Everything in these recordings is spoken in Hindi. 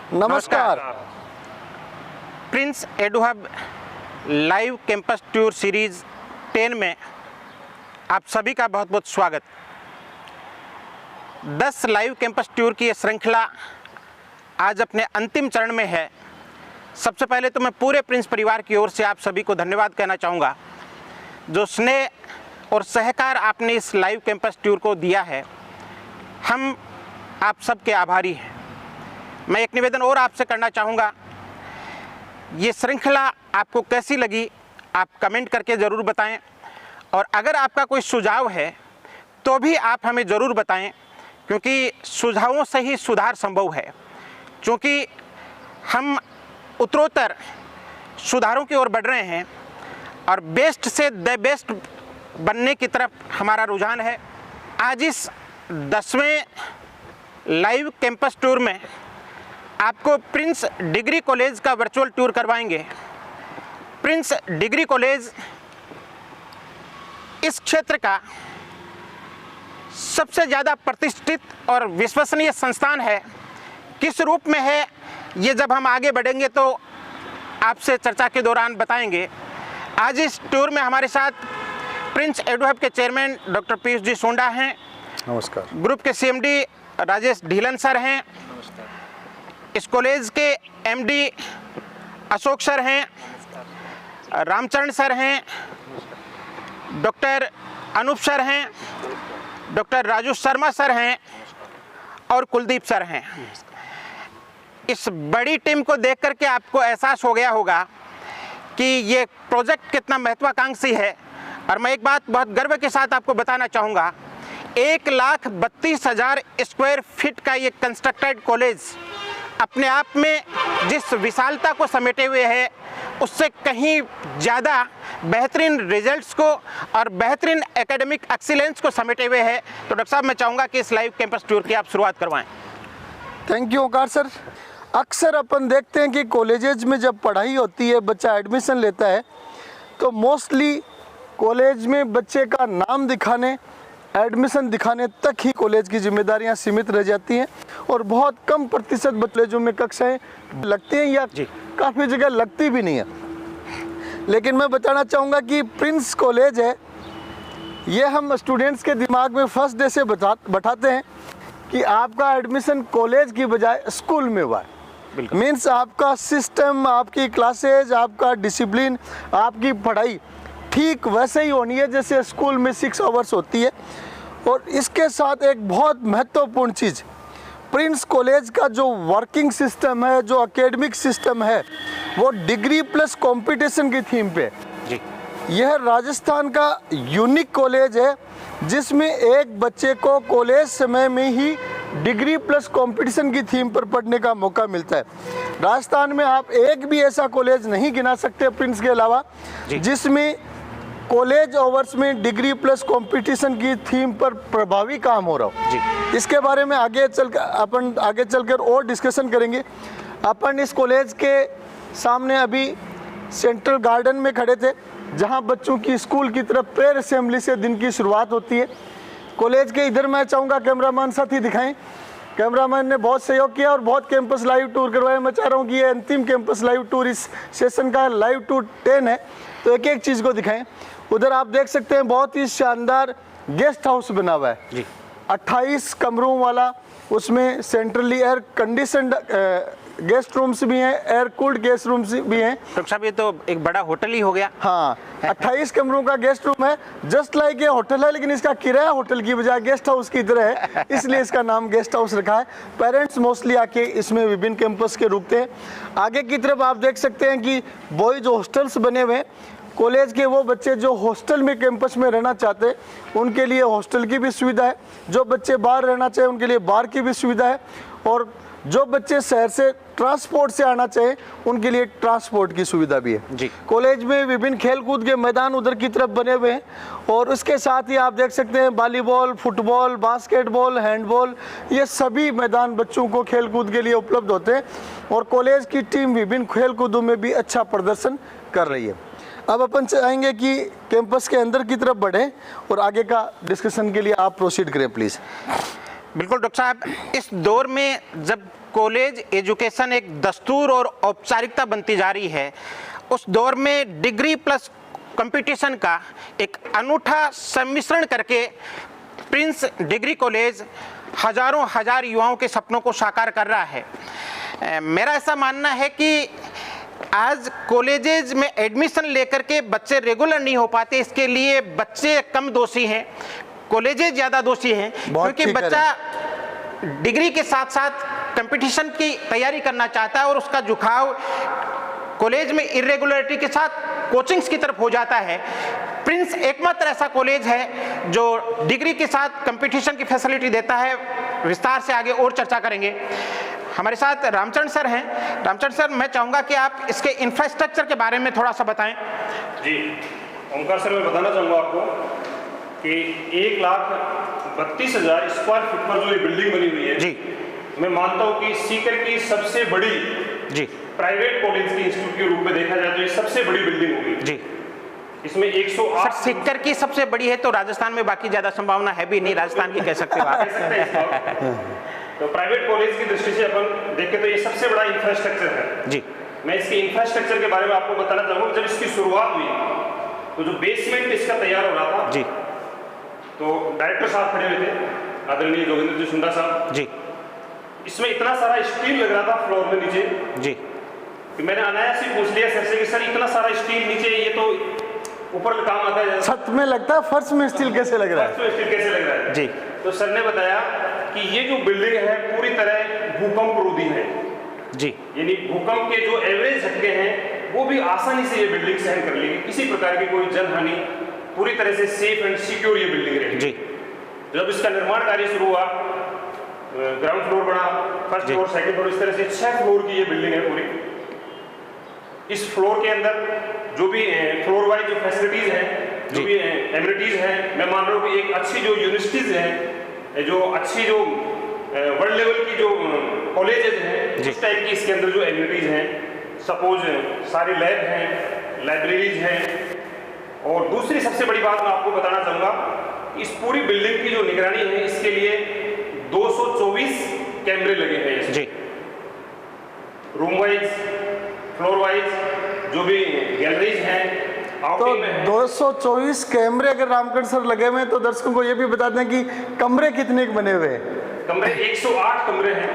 नमस्कार। Prince Eduhub live campus tour series 10 में आप सभी का बहुत बहुत स्वागत। 10 लाइव कैंपस टूर की यह श्रृंखला आज अपने अंतिम चरण में है। सबसे पहले तो मैं पूरे प्रिंस परिवार की ओर से आप सभी को धन्यवाद कहना चाहूँगा। जो स्नेह और सहकार आपने इस लाइव कैंपस टूर को दिया है, हम आप सबके आभारी हैं। मैं एक निवेदन और आपसे करना चाहूँगा, ये श्रृंखला आपको कैसी लगी आप कमेंट करके ज़रूर बताएं, और अगर आपका कोई सुझाव है तो भी आप हमें ज़रूर बताएं, क्योंकि सुझावों से ही सुधार संभव है। क्योंकि हम उत्तरोत्तर सुधारों की ओर बढ़ रहे हैं और बेस्ट से द बेस्ट बनने की तरफ हमारा रुझान है। आज इस 10वें लाइव कैंपस टूर में आपको प्रिंस डिग्री कॉलेज का वर्चुअल टूर करवाएंगे। प्रिंस डिग्री कॉलेज इस क्षेत्र का सबसे ज़्यादा प्रतिष्ठित और विश्वसनीय संस्थान है। किस रूप में है ये जब हम आगे बढ़ेंगे तो आपसे चर्चा के दौरान बताएंगे। आज इस टूर में हमारे साथ प्रिंस एडुहब के चेयरमैन डॉक्टर पीयूष जी सोंडा हैं। नमस्कार। ग्रुप के सीएमडी राजेश ढीलन सर हैं। इस कॉलेज के एमडी अशोक सर हैं, रामचरण सर हैं, डॉक्टर अनूप सर हैं, डॉक्टर राजू शर्मा सर हैं और कुलदीप सर हैं। इस बड़ी टीम को देख करके आपको एहसास हो गया होगा कि ये प्रोजेक्ट कितना महत्वाकांक्षी है। और मैं एक बात बहुत गर्व के साथ आपको बताना चाहूँगा, 1,32,000 स्क्वायर फीट का ये कंस्ट्रक्टेड कॉलेज अपने आप में जिस विशालता को समेटे हुए है, उससे कहीं ज़्यादा बेहतरीन रिजल्ट्स को और बेहतरीन एकेडमिक एक्सीलेंस को समेटे हुए है। तो डॉक्टर साहब, मैं चाहूँगा कि इस लाइव कैंपस टूर की आप शुरुआत करवाएं। Thank you Omkar sir. अक्सर अपन देखते हैं कि कॉलेजेज में जब पढ़ाई होती है, बच्चा एडमिशन लेता है, तो मोस्टली कॉलेज में बच्चे का नाम दिखाने, एडमिशन दिखाने तक ही कॉलेज की जिम्मेदारियां सीमित रह जाती हैं और बहुत कम प्रतिशत कॉलेजों में कक्षाएं लगती हैं या काफ़ी जगह लगती भी नहीं है। लेकिन मैं बताना चाहूँगा कि प्रिंस कॉलेज है, ये हम स्टूडेंट्स के दिमाग में फर्स्ट डे से बैठाते हैं कि आपका एडमिशन कॉलेज की बजाय स्कूल में हुआ है। मीन्स आपका सिस्टम, आपकी क्लासेज, आपका डिसिप्लिन, आपकी पढ़ाई ठीक वैसे ही होनी है जैसे स्कूल में 6 आवर्स होती है। और इसके साथ एक बहुत महत्वपूर्ण चीज़, प्रिंस कॉलेज का जो वर्किंग सिस्टम है, जो एकेडमिक सिस्टम है, वो डिग्री प्लस कंपटीशन की थीम पे जी। यह राजस्थान का यूनिक कॉलेज है जिसमें एक बच्चे को कॉलेज समय में ही डिग्री प्लस कंपटीशन की थीम पर पढ़ने का मौका मिलता है। राजस्थान में आप एक भी ऐसा कॉलेज नहीं गिना सकते प्रिंस के अलावा जिसमें कॉलेज आवर्स में डिग्री प्लस कंपटीशन की थीम पर प्रभावी काम हो रहा हो जी। इसके बारे में आगे चलकर और डिस्कशन करेंगे। अपन इस कॉलेज के सामने अभी सेंट्रल गार्डन में खड़े थे, जहां बच्चों की स्कूल की तरफ प्रेयर असेंबली से दिन की शुरुआत होती है। कॉलेज के इधर मैं चाहूँगा कैमरामैन साथी दिखाएं। कैमरामैन ने बहुत सहयोग किया और बहुत कैंपस लाइव टूर करवाया। मैं चाह रहा हूँ कि ये अंतिम कैंपस लाइव टूर इस सेशन का लाइव टूर 10 है, तो एक एक चीज़ को दिखाएं। उधर आप देख सकते हैं बहुत ही शानदार गेस्ट हाउस बना हुआ है जी। 28 कमरों वाला, उसमें centrally air conditioned guest rooms भी हैं, एयर कूल्ड गेस्ट रूम्स भी हैं। डॉक्टर साहब, ये तो एक बड़ा होटल ही हो गया। हाँ, 28 कमरों का गेस्ट रूम है, जस्ट लाइक ये होटल है, लेकिन इसका किराया होटल की बजाय गेस्ट हाउस की तरह है, इसलिए इसका नाम गेस्ट हाउस रखा है। पेरेंट्स मोस्टली आके इसमें विभिन्न कैंपस के रुकते हैं। आगे की तरफ आप देख सकते हैं कि बॉयज हॉस्टल्स बने हुए हैं। कॉलेज के वो बच्चे जो हॉस्टल में कैंपस में रहना चाहते हैं उनके लिए हॉस्टल की भी सुविधा है, जो बच्चे बाहर रहना चाहे उनके लिए बाहर की भी सुविधा है, और जो बच्चे शहर से ट्रांसपोर्ट से आना चाहे उनके लिए ट्रांसपोर्ट की सुविधा भी है जी। कॉलेज में विभिन्न खेलकूद के मैदान उधर की तरफ बने हुए हैं, और उसके साथ ही आप देख सकते हैं वॉलीबॉल, फुटबॉल, बास्केटबॉल, हैंडबॉल, ये सभी मैदान बच्चों को खेलकूद के लिए उपलब्ध होते हैं। और कॉलेज की टीम विभिन्न खेलकूदों में भी अच्छा प्रदर्शन कर रही है। अब अपन चाहेंगे कि कैंपस के अंदर की तरफ बढ़ें और आगे का डिस्कशन के लिए आप प्रोसीड करें प्लीज़। बिल्कुल डॉक्टर साहब, इस दौर में जब कॉलेज एजुकेशन एक दस्तूर और औपचारिकता बनती जा रही है, उस दौर में डिग्री प्लस कंपटीशन का एक अनूठा सम्मिश्रण करके प्रिंस डिग्री कॉलेज हजार युवाओं के सपनों को साकार कर रहा है। मेरा ऐसा मानना है कि आज कॉलेजेज में एडमिशन लेकर के बच्चे रेगुलर नहीं हो पाते, इसके लिए बच्चे कम दोषी हैं, कॉलेजेज ज़्यादा दोषी हैं, क्योंकि बच्चा डिग्री के साथ साथ कंपटीशन की तैयारी करना चाहता है और उसका झुकाव कॉलेज में इरेगुलरिटी के साथ कोचिंग्स की तरफ हो जाता है। प्रिंस एकमात्र ऐसा कॉलेज है जो डिग्री के साथ कंपटीशन की फैसिलिटी देता है। विस्तार से आगे और चर्चा करेंगे। हमारे साथ रामचंद्र सर हैं। रामचंद्र सर, मैं चाहूँगा कि आप इसके इंफ्रास्ट्रक्चर के बारे में थोड़ा सा बताएं। जी ओंकार सर, मैं बताना चाहूँगा आपको कि 1,32,000 स्क्वायर फीट पर जो ये बिल्डिंग बनी हुई है, जी मैं मानता हूँ कि सीकर की सबसे बड़ी जी प्राइवेट कॉलेज की इंस्टीट्यूट के रूप में देखा जाए तो ये सबसे बड़ी बिल्डिंग होगी जी। इसमें 108 सीकर की सबसे बड़ी है तो राजस्थान में बाकी ज्यादा संभावना है भी नहीं, राजस्थान की कह सकते हो आप। तो प्राइवेट कॉलेज की दृष्टि से अपन देखें तो ये सबसे बड़ा इंफ्रास्ट्रक्चर है जी। मैं इसके इंफ्रास्ट्रक्चर के बारे में आपको बताना चाहूँगा। जब इसकी शुरुआत हुई तो जो बेसमेंट इसका तैयार हो रहा था जी, तो डायरेक्टर साहब खड़े हुए थे, आदरणीय जोगिंदर जी सुंडा साहब जी। इसमें इतना सारा स्टील लग रहा था फ्लोर में नीचे जी कि मैंने अनायास ही पूछ लिया सर से कि सर इतना सारा स्टील नीचे, ये तो ऊपर काम आता है, छत में लगता है, फर्श में स्टील कैसे लग रहा है? फर्श में स्टील कैसे लग रहा है जी। तो सर ने बताया कि ये जो बिल्डिंग है पूरी तरह भूकंप रोधी है जी, यानी भूकंप के जो एवरेज झटके हैं वो भी आसानी से ये बिल्डिंग सहन कर लेगी, किसी प्रकार की कोई जनहानि, पूरी तरह से सेफ एंड सिक्योर ये बिल्डिंग रहेगी जी। जब इसका निर्माण कार्य शुरू हुआ, ग्राउंड फ्लोर बना, फर्स्ट फ्लोर, सेकंड फ्लोर, इस तरह से 6 फ्लोर की ये बिल्डिंग है पूरी। इस फ्लोर के अंदर जो भी फ्लोर वाइज जो फैसिलिटीज हैं, जो भी एमिनिटीज हैं, मैं मान रहा हूँ कि एक अच्छी जो यूनिवर्सिटीज हैं, जो अच्छी जो वर्ल्ड लेवल की जो कॉलेजेज हैं, इस टाइप की इसके अंदर जो एमिनिटीज हैं, सपोज सारी लैब हैं, लाइब्रेरीज हैं। और दूसरी सबसे बड़ी बात मैं आपको बताना चाहूँगा, इस पूरी बिल्डिंग की जो निगरानी है इसके लिए 224 कैमरे लगे हैं जी, रूम वाइज, फ्लोर वाइज, जो भी गैलरीज हैं। तो 224 कैमरे अगर रामगढ़ सर लगे हुए हैं तो दर्शकों को ये भी बता दें कि कमरे कितने बने हुए हैं? कमरे 108 कमरे हैं।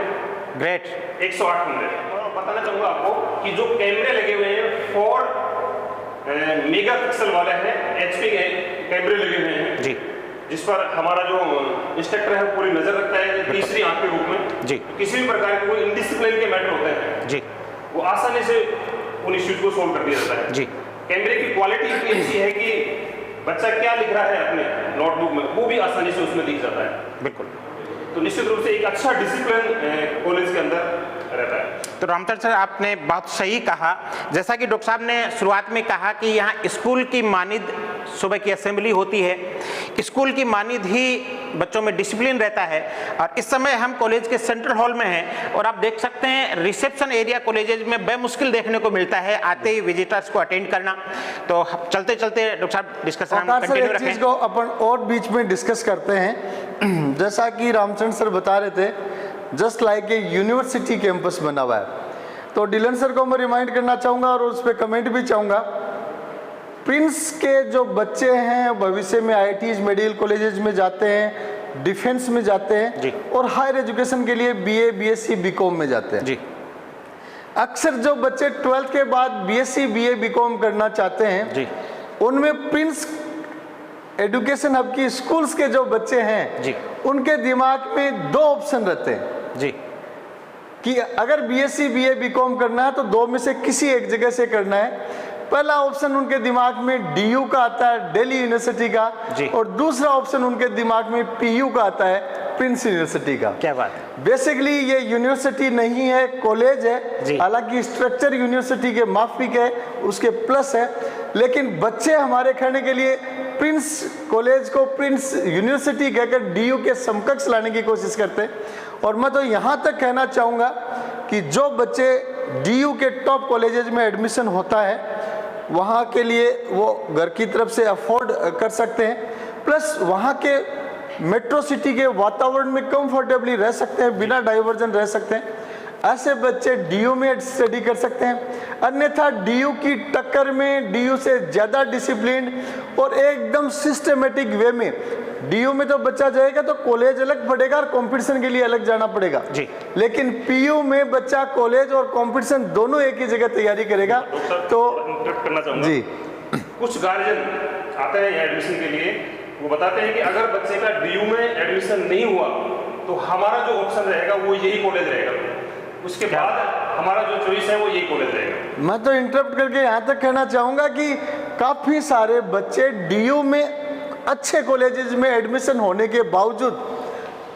ग्रेट, 108 कमरे। और बताना चाहूँगा आपको कि जो कैमरे लगे हुए हैं 4 मेगा पिक्सल वाले हैं, HP के कैमरे लगे हुए हैं जी, जिस पर हमारा जो इंस्ट्रक्टर है पूरी नजर रखता है तीसरी आंख के रूप में जी। किसी भी प्रकार के कोई इंडिसिप्लिन के मैटर होते हैं जी, वो आसानी से उन इश्यूज को सोल्व कर दिया जाता है जी। कैमरे की क्वालिटी इतनी अच्छी है कि बच्चा क्या लिख रहा है अपने नोटबुक में वो भी आसानी से उसमें दिख जाता है। बिल्कुल, तो निश्चित रूप से एक अच्छा डिसिप्लिन कॉलेज के अंदर रहता है। तो रामचंद्र सर, आपने बहुत सही कहा। जैसा कि डॉक्टर साहब ने शुरुआत में कहा कि यहाँ स्कूल की मानिद सुबह की असेंबली होती है, स्कूल की मानिद ही बच्चों में डिसिप्लिन रहता है। और इस समय हम कॉलेज के सेंट्रल हॉल में हैं और आप देख सकते हैं रिसेप्शन एरिया कॉलेजेज में बेमुश्किल देखने को मिलता है आते ही विजिटर्स को अटेंड करना। तो चलते चलते डॉक्टर साहब डिस्कशन कंटिन्यू रखें। चीज को अपन और बीच में डिस्कस करते हैं। जैसा कि रामचंद्र सर बता रहे थे, just like a university campus बना हुआ है, तो डिलन सर को मैं रिमाइंड करना चाहूँगा और उस पर कमेंट भी चाहूँगा। प्रिंस के जो बच्चे हैं भविष्य में IITs मेडिकल कॉलेजेस में जाते हैं, डिफेंस में जाते हैं और हायर एजुकेशन के लिए BA BSc BCom में जाते हैं जी। अक्सर जो बच्चे 12th के बाद BSc BA BCom करना चाहते हैं जी, उनमें प्रिंस एजुकेशन हब की स्कूल्स के जो बच्चे हैं जी, उनके दिमाग में 2 ऑप्शन रहते हैं जी, कि अगर BSc BA BCom करना है तो 2 में से किसी एक जगह से करना है। पहला ऑप्शन उनके दिमाग में DU का आता है, दिल्ली यूनिवर्सिटी का, और दूसरा ऑप्शन उनके दिमाग में PU का आता है, प्रिंस यूनिवर्सिटी का। क्या बात है। बेसिकली ये यूनिवर्सिटी नहीं है, कॉलेज है। हालांकि स्ट्रक्चर यूनिवर्सिटी के माफिक है, उसके प्लस है, लेकिन बच्चे हमारे कहने के लिए प्रिंस कॉलेज को प्रिंस यूनिवर्सिटी कहकर DU के समकक्ष लाने की कोशिश करते हैं। और मैं तो यहाँ तक कहना चाहूँगा कि जो बच्चे DU के टॉप कॉलेजेस में एडमिशन होता है वहाँ के लिए वो घर की तरफ से अफोर्ड कर सकते हैं, प्लस वहाँ के मेट्रो सिटी के वातावरण में कंफर्टेबली रह सकते हैं, बिना डाइवर्जन रह सकते हैं, ऐसे बच्चे डीयू में स्टडी कर सकते हैं। अन्यथा डीयू की टक्कर में डीयू से ज़्यादा डिसिप्लिन और एकदम सिस्टमेटिक वे में, डीयू में तो बच्चा जाएगा तो कॉलेज अलग पड़ेगा और कंपटीशन के लिए अलग जाना पड़ेगा जी। लेकिन पीयू में बच्चा कॉलेज और कंपटीशन दोनों एक ही जगह तैयारी करेगा। तो करना चाहूँगा जी, कुछ गार्जियन आते हैं यहाँ एडमिशन के लिए, वो बताते हैं कि अगर बच्चे का डीयू में एडमिशन नहीं हुआ तो हमारा जो ऑप्शन रहेगा वो यही कॉलेज रहेगा, उसके बाद हमारा जो चॉइस है वो यही कॉलेज रहेगा। मैं तो इंटरप्ट करके यहाँ तक कहना चाहूँगा कि काफ़ी सारे बच्चे डीयू में अच्छे कॉलेजेस में एडमिशन होने के बावजूद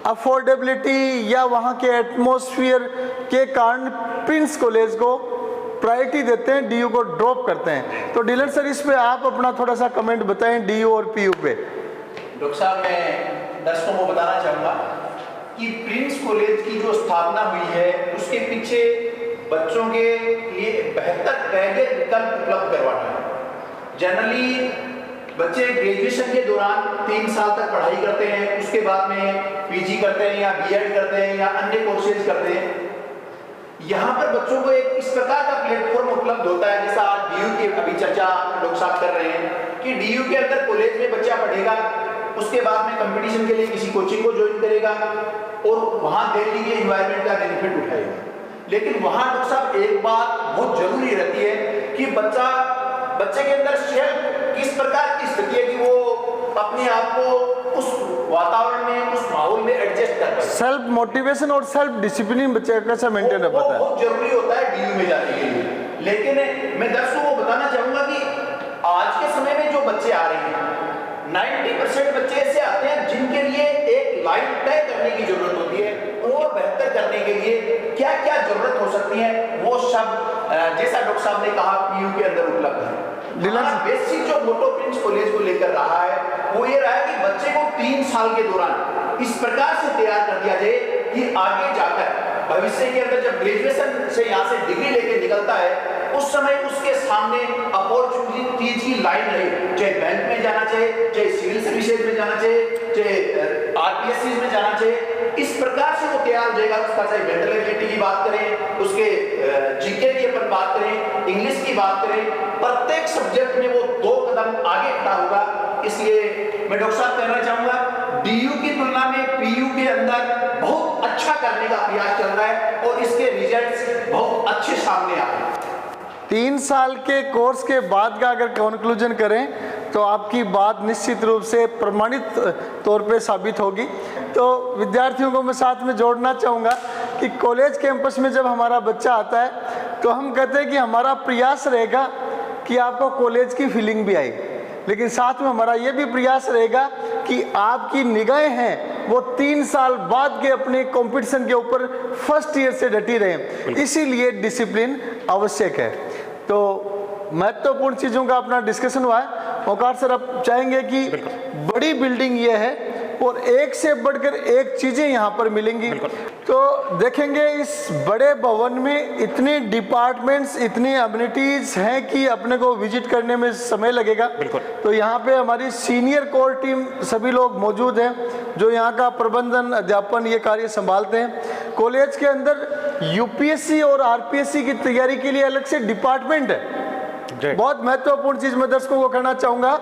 अफोर्डेबिलिटी या वहाँ के एटमॉस्फेयर के कारण प्रिंस कॉलेज को प्रायोरिटी देते हैं, डीयू को ड्रॉप करते हैं। तो डीलर सर, इस पे आप अपना थोड़ा सा कमेंट बताएं डीयू और पीयू पे। डॉक्टर साहब, मैं दर्शकों को बताना चाहूँगा कि प्रिंस कॉलेज की जो स्थापना हुई है उसके पीछे बच्चों के लिए बेहतर कैरियर विकल्प उपलब्ध करवाना है। जनरली बच्चे ग्रेजुएशन के दौरान 3 साल तक पढ़ाई करते हैं, उसके बाद में पीजी करते हैं या बीएड करते हैं या अन्य कोर्सेज करते हैं। यहाँ पर बच्चों को एक इस प्रकार का प्लेटफॉर्म उपलब्ध होता है, जैसा आज डीयू की अभी चर्चा डॉक्टर साहब कर रहे हैं कि डीयू के अंदर कॉलेज में बच्चा पढ़ेगा, उसके बाद में कंपटीशन के लिए किसी कोचिंग को ज्वाइन करेगा और वहाँ दिल्ली के एनवायरनमेंट का बेनिफिट उठाएगा। लेकिन वहाँ डॉक्टर साहब एक बात बहुत जरूरी रहती है कि बच्चे के अंदर सेल्फ किस प्रकार की स्थिति है कि वो अपने आप को उस वातावरण में, उस माहौल में एडजस्ट कर पाए। सेल्फ मोटिवेशन और सेल्फ डिसिप्लिन बच्चे का कैसा मेंटेन है पता है, बहुत जरूरी होता है डीयू में जाने के लिए। लेकिन मैं दर्शकों को बताना चाहूंगा कि आज के समय में जो बच्चे आ रहे हैं 90% बच्चे ऐसे आते हैं जिनके लिए एक लाइन तय करने की जरूरत होती है और बेहतर करने के लिए क्या क्या जरूरत हो सकती है, वो सब जैसा डॉक्टर साहब ने कहा पीयू के अंदर उपलब्ध है। बेसिक जो मोटो प्रिंस कॉलेज को लेकर रहा है वो ये रहा है कि बच्चे को 3 साल के दौरान इस प्रकार से तैयार कर दिया जाए कि आगे जाकर भविष्य के अंदर जब ग्रेजुएशन से यहाँ से डिग्री लेके निकलता है उस समय उसके सामने अपॉर्चुनिटीज की लाइन रहे, चाहे बैंक में जाना चाहिए, चाहे सिविल सर्विसेज में जाना चाहिए, चाहे आरपीएससी में जाना चाहिए। इस प्रकार से वो तैयार हो जाएगा। उसका चाहे मेंटल एबिलिटी की बात करें, उसके जीके की अपन बात करें, इंग्लिश की बात करें, प्रत्येक सब्जेक्ट में वो 2 कदम आगे खड़ा होगा। इसलिए मैं डॉक्टर साहब कहना चाहूंगा डीयू की तुलना में पीयू के अंदर बहुत अच्छा करने का प्रयास चल रहा है और इसके रिजल्ट्स बहुत अच्छे सामने आ रहे हैं। 3 साल के कोर्स के बाद का अगर कंक्लूजन करें तो आपकी बात निश्चित रूप से प्रमाणित तौर पे साबित होगी। तो विद्यार्थियों को मैं साथ में जोड़ना चाहूँगा कि कॉलेज कैंपस में जब हमारा बच्चा आता है तो हम कहते हैं कि हमारा प्रयास रहेगा कि आपको कॉलेज की फीलिंग भी आए, लेकिन साथ में हमारा ये भी प्रयास रहेगा कि आपकी निगाहें हैं वो 3 साल बाद के अपने कंपटीशन के ऊपर फर्स्ट ईयर से डटी रहें। इसीलिए डिसिप्लिन आवश्यक है। तो महत्वपूर्ण चीज़ों का अपना डिस्कशन हुआ है। औकार सर, आप चाहेंगे कि बड़ी बिल्डिंग ये है और एक से बढ़कर एक चीज़ें यहाँ पर मिलेंगी। तो देखेंगे इस बड़े भवन में इतने डिपार्टमेंट्स, इतनी अम्यूनिटीज हैं कि अपने को विजिट करने में समय लगेगा। तो यहाँ पे हमारी सीनियर कोर टीम सभी लोग मौजूद हैं जो यहाँ का प्रबंधन, अध्यापन ये कार्य संभालते हैं। कॉलेज के अंदर यूपीएससी और आरपीएससी की तैयारी के लिए अलग से डिपार्टमेंट है। बहुत महत्वपूर्ण चीज मैं दर्शकों को कहना चाहूंगा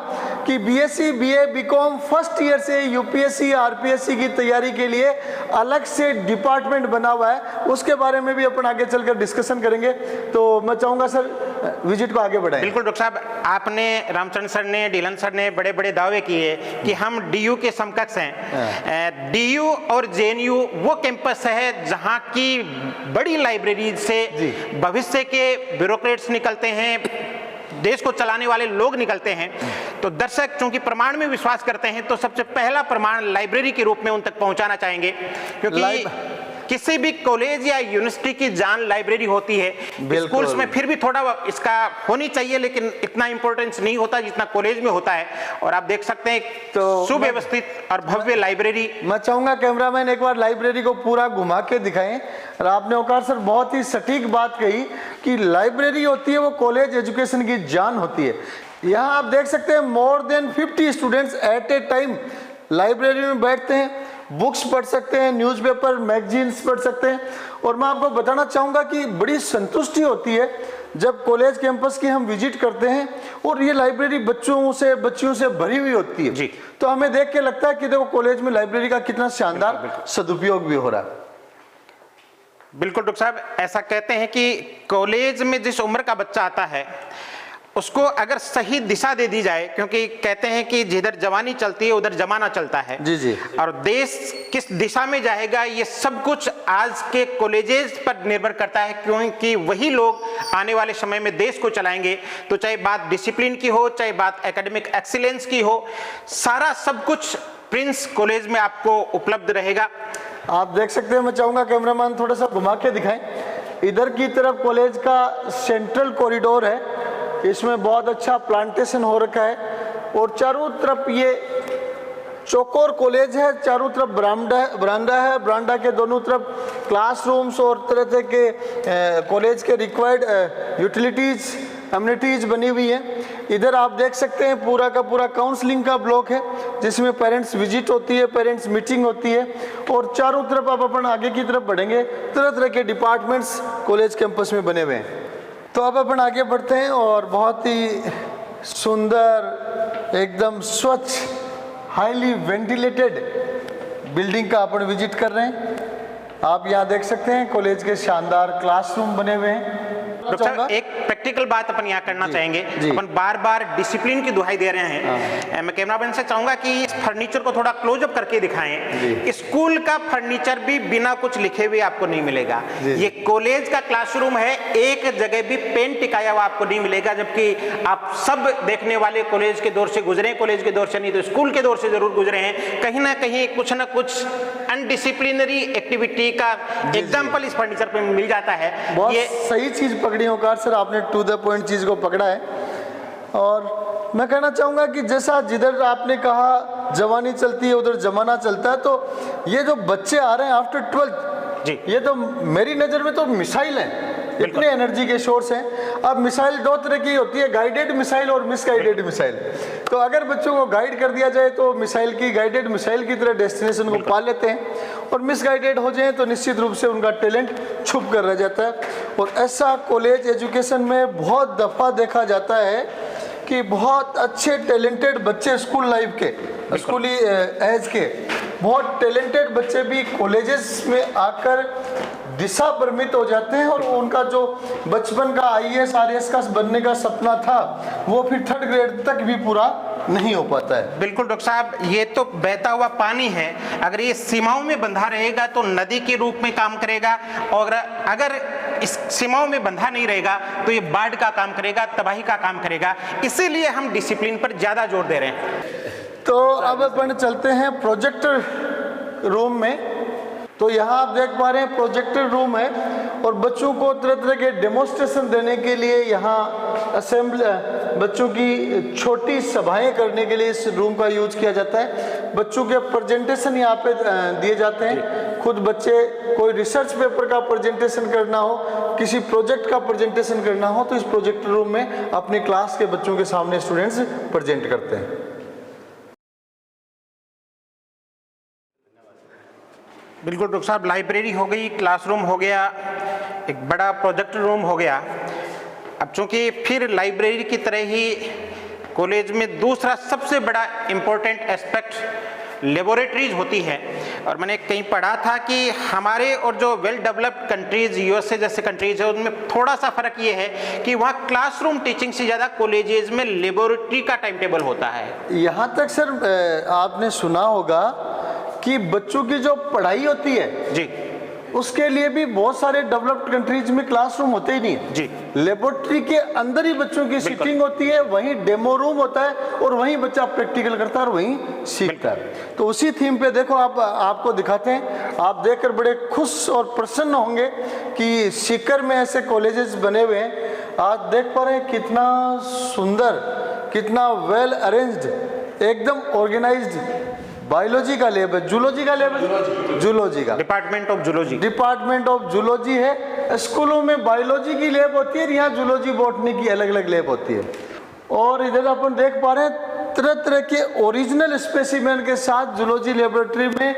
कि BSc, BA, BCom first year से यूपीएससी, आरपीएससी की तैयारी के लिए अलग से डिपार्टमेंट बना हुआ है। उसके बारे में भी अपन आगे चलकर डिस्कशन करेंगे। तो मैं चाहूंगा सर विजिट को आगे बढ़ाएं। बिल्कुल डॉक्टर साहब, आपने रामचंद्र सर ने, डीलन सर ने बड़े बड़े दावे किए कि हम डीयू के समकक्ष हैं। डीयू और जेएनयू वो कैंपस है जहां की बड़ी लाइब्रेरी से भविष्य के ब्यूरोक्रेट्स निकलते हैं, देश को चलाने वाले लोग निकलते हैं। तो दर्शक चूंकि प्रमाण में विश्वास करते हैं तो सबसे पहला प्रमाण लाइब्रेरी के रूप में उन तक पहुंचाना चाहेंगे, क्योंकि किसी भी कॉलेज या यूनिवर्सिटी की जान लाइब्रेरी होती है। स्कूल्स में फिर भी थोड़ा इसका होनी चाहिए, लेकिन इतना इंपॉर्टेंस नहीं होता जितना कॉलेज में होता है। और आप देख सकते हैं तो सुव्यवस्थित और भव्य लाइब्रेरी। मैं चाहूंगा कैमरामैन एक बार लाइब्रेरी को पूरा घुमा के दिखाएं। और आपने औकार सर बहुत ही सटीक बात कही कि लाइब्रेरी होती है वो कॉलेज एजुकेशन की जान होती है। यहाँ आप देख सकते हैं more than 50 students at a time library में बैठते हैं, बुक्स पढ़ सकते हैं, न्यूज़पेपर मैगजीन्स पढ़ सकते हैं। और मैं आपको बताना चाहूँगा कि बड़ी संतुष्टि होती है जब कॉलेज कैंपस की हम विजिट करते हैं और ये लाइब्रेरी बच्चियों से भरी हुई होती है जी। तो हमें देख के लगता है कि देखो कॉलेज में लाइब्रेरी का कितना शानदार सदुपयोग भी हो रहा है। बिल्कुल डॉक्टर साहब, ऐसा कहते हैं कि कॉलेज में जिस उम्र का बच्चा आता है उसको अगर सही दिशा दे दी जाए, क्योंकि कहते हैं कि जिधर जवानी चलती है उधर जमाना चलता है। जी जी। और देश किस दिशा में जाएगा ये सब कुछ आज के कॉलेजेस पर निर्भर करता है, क्योंकि वही लोग आने वाले समय में देश को चलाएंगे। तो चाहे बात डिसिप्लिन की हो, चाहे बात एकेडमिक एक्सीलेंस की हो, सारा सब कुछ प्रिंस कॉलेज में आपको उपलब्ध रहेगा। आप देख सकते हैं, मैं चाहूंगा कैमरामैन थोड़ा सा घुमा के दिखाएं। इधर की तरफ कॉलेज का सेंट्रल कॉरिडोर है, इसमें बहुत अच्छा प्लांटेशन हो रखा है और चारों तरफ ये चौकोर कॉलेज है, चारों तरफ बरामदा है, बरामदा के दोनों तरफ क्लासरूम्स और तरह तरह के कॉलेज के रिक्वायर्ड यूटिलिटीज एमिनिटीज बनी हुई है। इधर आप देख सकते हैं पूरा का पूरा काउंसलिंग का ब्लॉक है जिसमें पेरेंट्स विजिट होती है, पेरेंट्स मीटिंग होती है। और चारों तरफ आप अपन आगे की तरफ बढ़ेंगे, तरह तरह के डिपार्टमेंट्स कॉलेज कैंपस में बने हुए हैं। तो अब अपन आगे बढ़ते हैं और बहुत ही सुंदर, एकदम स्वच्छ, हाईली वेंटिलेटेड बिल्डिंग का अपन विजिट कर रहे हैं। आप यहाँ देख सकते हैं कॉलेज के शानदार क्लासरूम बने हुए हैं। डॉक्टर साहब, एक प्रैक्टिकल बात अपन यहाँ करना चाहेंगे। अपन बार बार डिसिप्लिन की दुहाई दे रहे हैं। मैं कैमरामैन से चाहूंगा कि इस फर्नीचर को थोड़ा क्लोजअप करके दिखाएं। स्कूल का फर्नीचर भी बिना कुछ लिखे हुए आपको नहीं मिलेगा। ये कॉलेज का क्लासरूम है, एक जगह भी पेन टिकाया हुआ आपको नहीं मिलेगा, जबकि आप सब देखने वाले कॉलेज के दौर से गुजरे, कॉलेज के दौर से नहीं तो स्कूल के दौर से जरूर गुजरे हैं। कहीं ना कहीं कुछ ना कुछ अनडिसिप्लिनरी एक्टिविटी का एग्जाम्पल इस फर्नीचर पे मिल जाता है। बहुत सही चीज पकड़ी होकार सर, आपने टू द पॉइंट चीज को पकड़ा है। और मैं कहना चाहूंगा कि जैसा जिधर आपने कहा जवानी चलती है उधर जमाना चलता है, तो ये जो बच्चे आ रहे हैं आफ्टर 12th जी, ये तो मेरी नजर में तो मिसाइल है, इतने एनर्जी के सोर्स हैं। अब मिसाइल दो तरह की होती है, गाइडेड मिसाइल और मिसगाइडेड मिसाइल। तो अगर बच्चों को गाइड कर दिया जाए तो मिसाइल की, गाइडेड मिसाइल की तरह डेस्टिनेशन को पा लेते हैं, और मिसगाइडेड हो जाए तो निश्चित रूप से उनका टैलेंट छुप कर रह जाता है। और ऐसा कॉलेज एजुकेशन में बहुत दफ़ा देखा जाता है कि बहुत अच्छे टैलेंटेड बच्चे स्कूल लाइफ के, स्कूली एज के बहुत टैलेंटेड बच्चे भी कॉलेजेस में आकर दिशा भ्रमित हो जाते हैं, और उनका जो बचपन का IAS RAS का बनने का सपना था वो फिर 3rd ग्रेड तक भी पूरा नहीं हो पाता है। बिल्कुल डॉक्टर साहब, ये तो बहता हुआ पानी है, अगर ये सीमाओं में बंधा रहेगा तो नदी के रूप में काम करेगा, और अगर इस सीमाओं में बंधा नहीं रहेगा तो ये बाढ़ का काम करेगा, तबाही का काम करेगा। इसीलिए हम डिसिप्लिन पर ज्यादा जोर दे रहे हैं। तो अब अपन चलते हैं प्रोजेक्टर रूम में। तो यहाँ आप देख पा रहे हैं प्रोजेक्टर रूम है, और बच्चों को तरह तरह के डेमोन्स्ट्रेशन देने के लिए यहाँ असेंबली, बच्चों की छोटी सभाएं करने के लिए इस रूम का यूज किया जाता है। बच्चों के प्रेजेंटेशन यहाँ पे दिए जाते हैं। खुद बच्चे कोई रिसर्च पेपर का प्रेजेंटेशन करना हो, किसी प्रोजेक्ट का प्रेजेंटेशन करना हो, तो इस प्रोजेक्टर रूम में अपने क्लास के बच्चों के सामने स्टूडेंट्स प्रेजेंट करते हैं। बिल्कुल डॉक्टर साहब, लाइब्रेरी हो गई, क्लासरूम हो गया, एक बड़ा प्रोजेक्ट रूम हो गया। अब चूंकि फिर लाइब्रेरी की तरह ही कॉलेज में दूसरा सबसे बड़ा इम्पोर्टेंट एस्पेक्ट लेबोरेटरीज होती है। और मैंने कहीं पढ़ा था कि हमारे और जो वेल डेवलप्ड कंट्रीज, USA जैसे कंट्रीज है, उनमें थोड़ा सा फर्क ये है कि वहाँ क्लासरूम टीचिंग से ज़्यादा कॉलेजेस में लेबोरेटरी का टाइम टेबल होता है। यहाँ तक सर आपने सुना होगा कि बच्चों की जो पढ़ाई होती है जी, उसके लिए भी बहुत सारे डेवलप्ड कंट्रीज में क्लासरूम होते ही नहीं जी, लेबोरेटरी के अंदर ही बच्चों की सीटिंग होती है, वहीं डेमो रूम होता है, और वहीं बच्चा प्रैक्टिकल करता है और वहीं सीखता है। तो उसी थीम पे देखो आपको दिखाते हैं, आप देखकर बड़े खुश और प्रसन्न होंगे कि सीकर में ऐसे कॉलेजेस बने हुए हैं। आज देख पा रहे हैं कितना सुंदर, कितना वेल अरेंज्ड, एकदम ऑर्गेनाइज्ड। बायोलॉजी का लैब है, जूलॉजी का लैब है, जूलॉजी का department of zoology, department of zoology है। स्कूलों में बायोलॉजी की लैब होती है, यहाँ जूलॉजी बॉटनी की अलग अलग लैब होती है। और इधर अपन देख पा रहे हैं तरह तरह के ओरिजिनल स्पेसिमेन के साथ जूलॉजी लेबोरेटरी में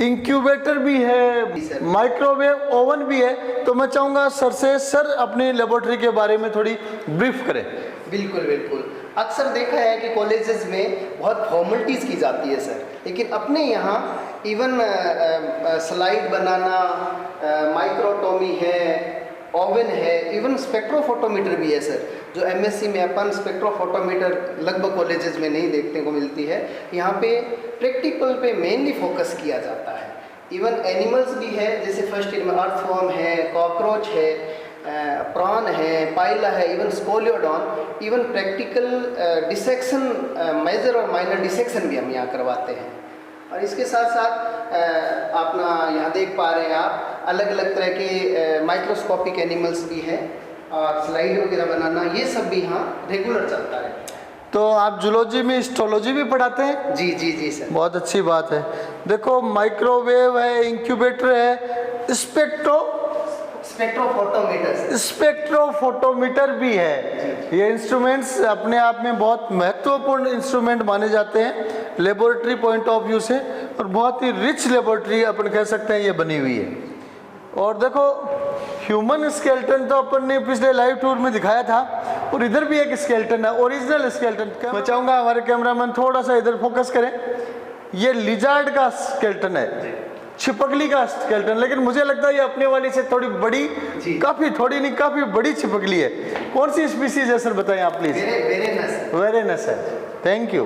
इंक्यूबेटर भी है, माइक्रोवेव ओवन भी है। तो मैं चाहूँगा सर से, सर अपनी लेबोरेटरी के बारे में थोड़ी ब्रीफ करें। बिल्कुल बिल्कुल। अक्सर देखा है कि कॉलेजेस में बहुत फॉर्मेलिटीज़ की जाती है सर, लेकिन अपने यहाँ इवन स्लाइड बनाना, माइक्रोटोमी है, ओवन है, इवन स्पेक्ट्रोफोटोमीटर भी है सर, जो एमएससी में अपन स्पेक्ट्रोफोटोमीटर लगभग कॉलेजेस में नहीं देखने को मिलती है। यहाँ पे प्रैक्टिकल पे मेनली फोकस किया जाता है। इवन एनिमल्स भी है, जैसे फर्स्ट ईयर में अर्थवर्म है, कॉकरोच है, प्रॉन है, पाइला है, even scoliodon, even practical dissection, major और माइनर डिसेक्शन भी हम यहाँ करवाते हैं। और इसके साथ साथ अपना यहाँ देख पा रहे हैं आप अलग अलग तरह के माइक्रोस्कोपिक एनिमल्स भी हैं, और स्लाइड वगैरह बनाना, ये सब भी यहाँ रेगुलर चलता है। तो आप जूलॉजी में हिस्टोलॉजी भी पढ़ाते हैं? जी जी जी सर। बहुत अच्छी बात है। देखो माइक्रोवेव है, इंक्यूबेटर है, स्पेक्ट्रोफोटोमीटर भी है। ये इंस्ट्रूमेंट्स अपने आप में बहुत महत्वपूर्ण इंस्ट्रूमेंट माने जाते हैं लेबोरेटरी पॉइंट ऑफ व्यू से, और बहुत ही रिच लेबोरेटरी अपन कह सकते हैं ये बनी हुई है। और देखो ह्यूमन स्केलेटन तो अपन ने पिछले लाइव टूर में दिखाया था, और इधर भी एक स्केलेटन है, ओरिजिनल स्केलेटन। मैं चाहूँगा हमारे कैमरामैन थोड़ा सा इधर फोकस करें। ये लिजार्ड का स्केलेटन है, छिपकली का स्केलेटन, लेकिन मुझे लगता है ये अपने वाली से थोड़ी बड़ी, काफी थोड़ी नहीं काफी बड़ी छिपकली है। कौन सी स्पीसीज है सर बताएं आप प्लीज? वेरेनस है। Thank you,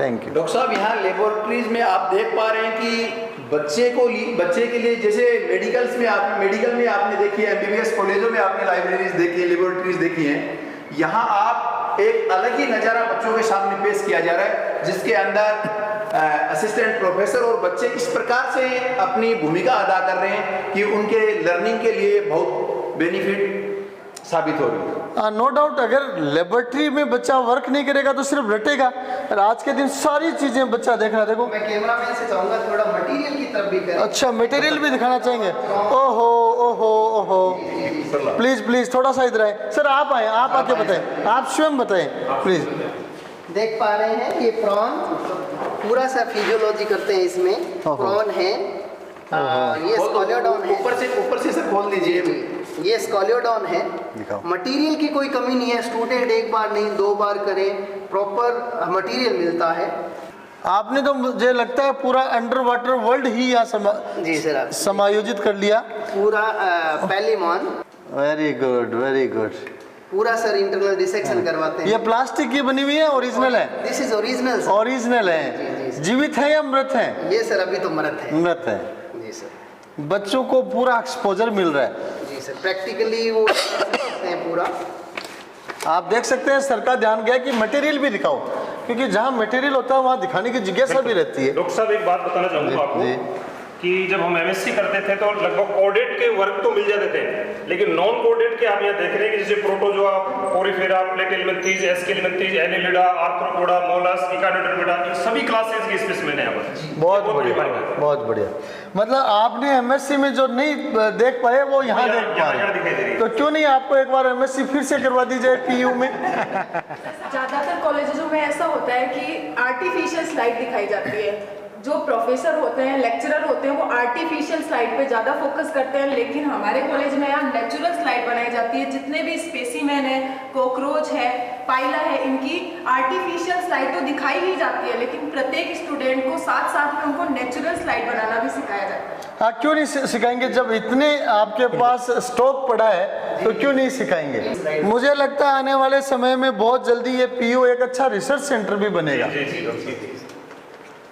thank you. Doctor साहब, यहाँ लेबोरेटरीज में आप देख पा रहे हैं कि बच्चे के लिए जैसे मेडिकल में आपने देखी है, एमबीबीएस कॉलेजों में आपने लाइब्रेरीज देखी है, लेबोरेटरीज देखी हैं। यहाँ आप एक अलग ही नज़ारा बच्चों के सामने पेश किया जा रहा है, जिसके अंदर असिस्टेंट प्रोफेसर और बच्चे इस प्रकार से अपनी भूमिका अदा कर रहे हैं कि उनके लर्निंग के लिए बहुत बेनिफिट साबित हो रही है। नो डाउट, अगर लेबोरेटरी में बच्चा वर्क नहीं करेगा तो सिर्फ रटेगा, और आज के दिन सारी चीजें बच्चा देख रहा है। देखो मैं कैमरामैन से चाहूंगा थोड़ा मटेरियल की तरफ भी करें। अच्छा, मटेरियल भी दिखाना चाहेंगे? ओहो ओहो ओहो, प्लीज प्लीज थोड़ा सा इधर आए सर, आप आए, आप आके बताएं, आप स्वयं बताएं प्लीज। देख पा रहे हैं ये प्रॉन, पूरा सा फिजियोलॉजी करते हैं इसमें। प्रॉन है, ये स्कोलियोडॉन है। ऊपर से सर खोल दीजिए। ये स्कोलियोडॉन है। मटेरियल की कोई कमी नहीं है, स्टूडेंट एक बार नहीं 2 बार करे, प्रॉपर मटेरियल मिलता है। आपने तो मुझे लगता है पूरा अंडर वाटर वर्ल्ड ही यहाँ जी सर समायोजित कर लिया पूरा। पैलीमॉन, वेरी गुड वेरी गुड। पूरा सर इंटरनल डिसेक्शन करवाते हैं। ये प्लास्टिक की बनी हुई है, ओरिजिनल है? This is original. ओरिजिनल है। जीवित है या मृत है? ये सर अभी तो मृत है। मृत है जी सर। बच्चों को पूरा एक्सपोजर मिल रहा है। जी सर, प्रैक्टिकली वो करते हैं पूरा। आप देख सकते हैं सर का ध्यान गया कि मटेरियल भी दिखाओ, क्योंकि जहाँ मटेरियल होता है वहाँ दिखाने की जिज्ञासा भी रहती है। डॉक्टर साहब, एक बात बताना चाहूँगा आपको कि जब हम एमएससी करते थे तो लगभग कोडेड के वर्क तो मिल जाते थे, लेकिन नॉन कोडेड के आप यहाँ देख रहे हैं कि जैसे प्रोटोजोआ, पोरिफेरा, प्लेटेलमेंथीज, एस्केलेमेंथीज, एनिलिडा, आर्थ्रोपोडा, मोलस, इकानोडर्मिडा, इन सभी क्लासेस की स्पेसिमेन है यहाँ पर। बहुत बढ़िया, बहुत बढ़िया। मतलब आपने एमएससी में जो नहीं देख पाए वो यहाँ देख पा रहे, तो क्यों नहीं आपको एक बार एमएससी फिर से करवा दी जाए पीयू में? ज़्यादातर कॉलेजों में ऐसा होता है कि आर्टिफिशियल स्लाइड दिखाई जाती है। जो प्रोफेसर होते हैं, लेक्चरर होते हैं, वो आर्टिफिशियल स्लाइड पे ज़्यादा फोकस करते हैं, लेकिन हमारे कॉलेज में यहाँ नेचुरल स्लाइड बनाई जाती है। जितने भी स्पेसिमेन है, कॉकरोच है, पाइला है, इनकी आर्टिफिशियल स्लाइड तो दिखाई ही जाती है, लेकिन प्रत्येक स्टूडेंट को साथ साथ में उनको नेचुरल स्लाइड बनाना भी सिखाया जाता है। हाँ, क्यों नहीं सिखाएंगे? जब इतने आपके पास स्टॉक पड़ा है तो क्यों नहीं सिखाएंगे? मुझे लगता है आने वाले समय में बहुत जल्दी ये पीयू एक अच्छा रिसर्च सेंटर भी बनेगा।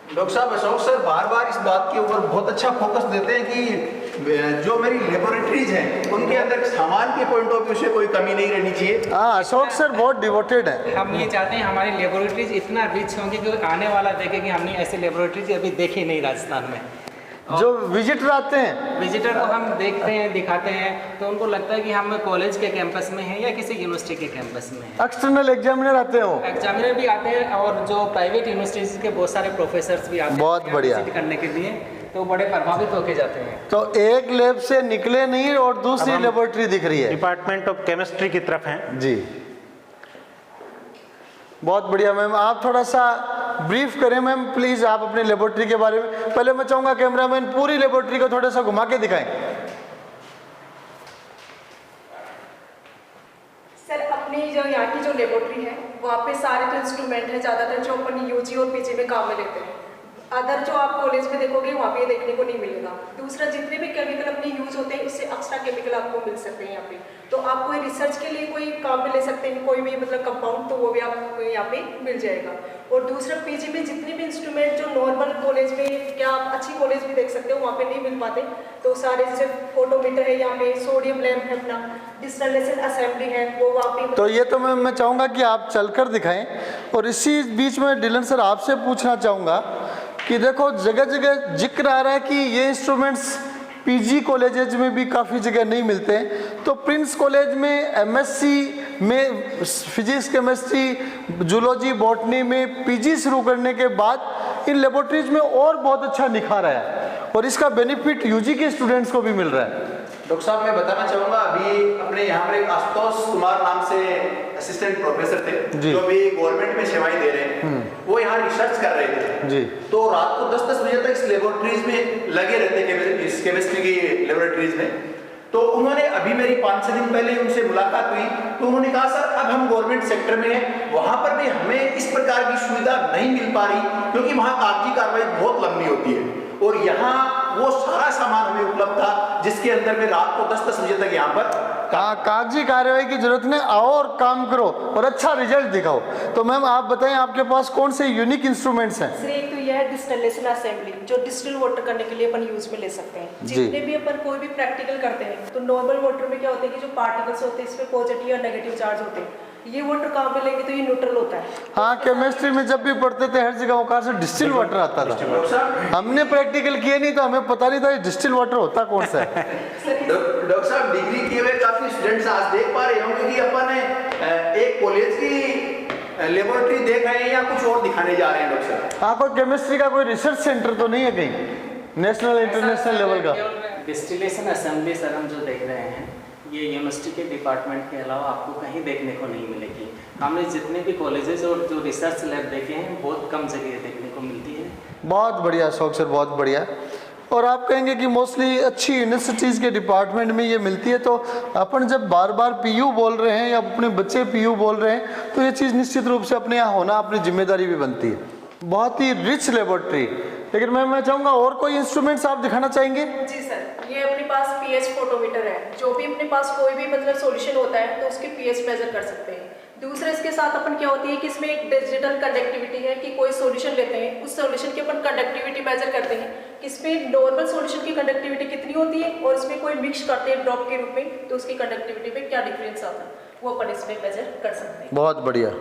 डॉक्टर साहब, अशोक सर बार बार इस बात के ऊपर बहुत अच्छा फोकस देते हैं कि जो मेरी लेबोरेटरीज हैं उनके अंदर सामान के पॉइंट ऑफ व्यू से कोई कमी नहीं रहनी चाहिए। हाँ, अशोक सर बहुत डिवोटेड है। हम ये चाहते हैं हमारी लेबोरेटरीज इतना रिच होंगे कि आने वाला देखे कि हमने ऐसे लेबोरेटरीज अभी देखी नहीं राजस्थान में। जो विजिटर आते हैं, विजिटर को हम देखते हैं, दिखाते हैं, तो उनको लगता है कि हम कॉलेज के कैंपस में हैं या किसी यूनिवर्सिटी के कैंपस में हैं। एक्सटर्नल एग्जामिनर आते हो? एग्जामिनर भी आते हैं, और जो प्राइवेट यूनिवर्सिटीज के बहुत सारे प्रोफेसर्स भी आते हैं बहुत बढ़िया विजिट करने के लिए, तो बड़े प्रभावित होके जाते हैं। तो एक लैब से निकले नहीं और दूसरी लेबोरेटरी दिख रही है। डिपार्टमेंट ऑफ केमिस्ट्री की तरफ हैं जी। बहुत बढ़िया मैम, आप थोड़ा सा ब्रीफ करें मैम प्लीज़, आप अपने लेबोरेटरी के बारे में। पहले मैं चाहूँगा कैमरामैन पूरी लेबोरेटरी को थोड़ा सा घुमा के दिखाएं। सर अपनी जो यहाँ की जो लेबोरेटरी है वहाँ पे सारे जो इंस्ट्रूमेंट हैं ज़्यादातर जो अपन यूजी और पीजी में काम में लेते हैं, अदर जो आप कॉलेज में देखोगे वहाँ पे ये देखने को नहीं मिलेगा। दूसरा जितने भी केमिकल अपने यूज होते हैं उससे एक्स्ट्रा केमिकल आपको मिल सकते हैं यहाँ पे, तो आप कोई रिसर्च के लिए कोई काम में ले सकते हैं कोई भी मतलब कंपाउंड, तो वो भी आपको यहाँ पे मिल जाएगा। और दूसरा पीजी में जितने भी इंस्ट्रूमेंट जो नॉर्मल कॉलेज में, क्या आप अच्छी कॉलेज में देख सकते हो वहाँ पे नहीं मिल पाते, तो सारे जैसे फोटोमीटर है यहाँ पे, सोडियम लैम्प है अपना, डिस्टिलेशन असेंबली है वो वहाँ पे। तो ये तो मैं चाहूँगा कि आप चलकर दिखाएं। और इसी बीच में डिलन सर आपसे पूछना चाहूँगा कि देखो जगह जगह जिक्र आ रहा है कि ये इंस्ट्रूमेंट्स पीजी कॉलेजेज में भी काफ़ी जगह नहीं मिलते हैं, तो प्रिंस कॉलेज में एमएससी में फिजिक्स केमिस्ट्री जूलॉजी बॉटनी में पीजी शुरू करने के बाद इन लेबोरेटरीज में और बहुत अच्छा निखार आया है और इसका बेनिफिट यूजी के स्टूडेंट्स को भी मिल रहा है। डॉक्टर साहब मैं बताना चाहूँगा, अभी अपने यहाँ पर एक आशुतोष कुमार नाम से असिस्टेंट प्रोफेसर थे जो अभी गवर्नमेंट में सेवाएं दे रहे हैं, वो यहाँ रिसर्च कर रहे थे जी। तो रात को 10-10 बजे तक इस लेबोरेटरीज में लगे रहते, इस केमिस्ट्री की लेबोरेटरीज में। तो उन्होंने अभी मेरी 5-6 दिन पहले उनसे मुलाकात हुई, तो उन्होंने कहा सर अब हम गवर्नमेंट सेक्टर में हैं, वहाँ पर भी हमें इस प्रकार की सुविधा नहीं मिल पा रही क्योंकि वहाँ कागजी कार्रवाई बहुत लंबी होती है और यहाँ वो सारा सामान हमें उपलब्ध था जिसके अंदर में रात को 10-10 बजे तक यहाँ पर कागजी कार्रवाई की जरूरत नहीं, आओ और काम करो और अच्छा रिजल्ट दिखाओ। तो मैम आप बताएं आपके पास कौन से यूनिक इंस्ट्रूमेंट्स हैं? सर एक तो यह है डिस्टिलेशन असेंबली जो डिस्टिल वाटर करने के लिए अपन यूज में ले सकते हैं। जितने भी अपन कोई भी प्रैक्टिकल करते हैं तो नॉर्मल वाटर में क्या होता है कि जो पार्टिकल्स होते हैं इसमें पॉजिटिव और नेगेटिव चार्ज होते हैं, ये वाटर कहाँ पे लेंगे तो ये न्यूट्रल होता है। हाँ केमिस्ट्री में जब भी पढ़ते थे हर जगह वकार से डिस्टिल वाटर आता था, हमने प्रैक्टिकल किया नहीं तो हमें पता नहीं था ये डिस्टिल वाटर होता कौन सा है। डॉक्टर साहब डिग्री किए हुए काफी स्टूडेंट्स आज देख पा रहे होंगे कि अपन एक कॉलेज की लेबोरेटरी देख रहे हैं या कुछ और दिखाने जा रहे हैं डॉक्टर साहब? हाँ कोई केमिस्ट्री का कोई रिसर्च सेंटर तो नहीं है कहीं नेशनल इंटरनेशनल लेवल का? डिस्टिलेशन असेंबली सर हम जो देख रहे हैं ये यूनिवर्सिटी के डिपार्टमेंट के अलावा आपको कहीं देखने को नहीं मिलेगी। हमने जितने भी कॉलेजेस और जो रिसर्च लैब देखे हैं बहुत कम जगह देखने को मिलती है। बहुत बढ़िया शौक सर, बहुत बढ़िया। और आप कहेंगे कि मोस्टली अच्छी यूनिवर्सिटीज़ के डिपार्टमेंट में ये मिलती है, तो अपन जब बार बार पीयू बोल रहे हैं या अपने बच्चे पीयू बोल रहे हैं तो ये चीज़ निश्चित रूप से अपने यहाँ होना अपनी जिम्मेदारी भी बनती है। बहुत ही रिच लेबोरेटरी। लेकिन मैं चाहूँगा और कोई इंस्ट्रूमेंट्स आप दिखाना चाहेंगे? जी सर, ये अपने पास पीएच फोटोमीटर है, जो भी अपने पास कोई भी मतलब सॉल्यूशन होता है तो उसकी पीएच मेजर कर सकते हैं। दूसरे इसके साथ अपन क्या होती है कि इसमें एक डिजिटल कंडक्टिविटी है कि कोई सॉल्यूशन लेते हैं उस सॉल्यूशन की अपन कंडक्टिविटी मेजर करते हैं कि इसमें नॉर्मल सॉल्यूशन की कंडक्टिविटी कितनी होती है और इसमें कोई मिक्स करते हैं ड्रॉप के रूप में तो उसकी कंडक्टिविटी में क्या डिफरेंस आता है वो अपन इसमें मेजर कर सकते हैं। बहुत बढ़िया।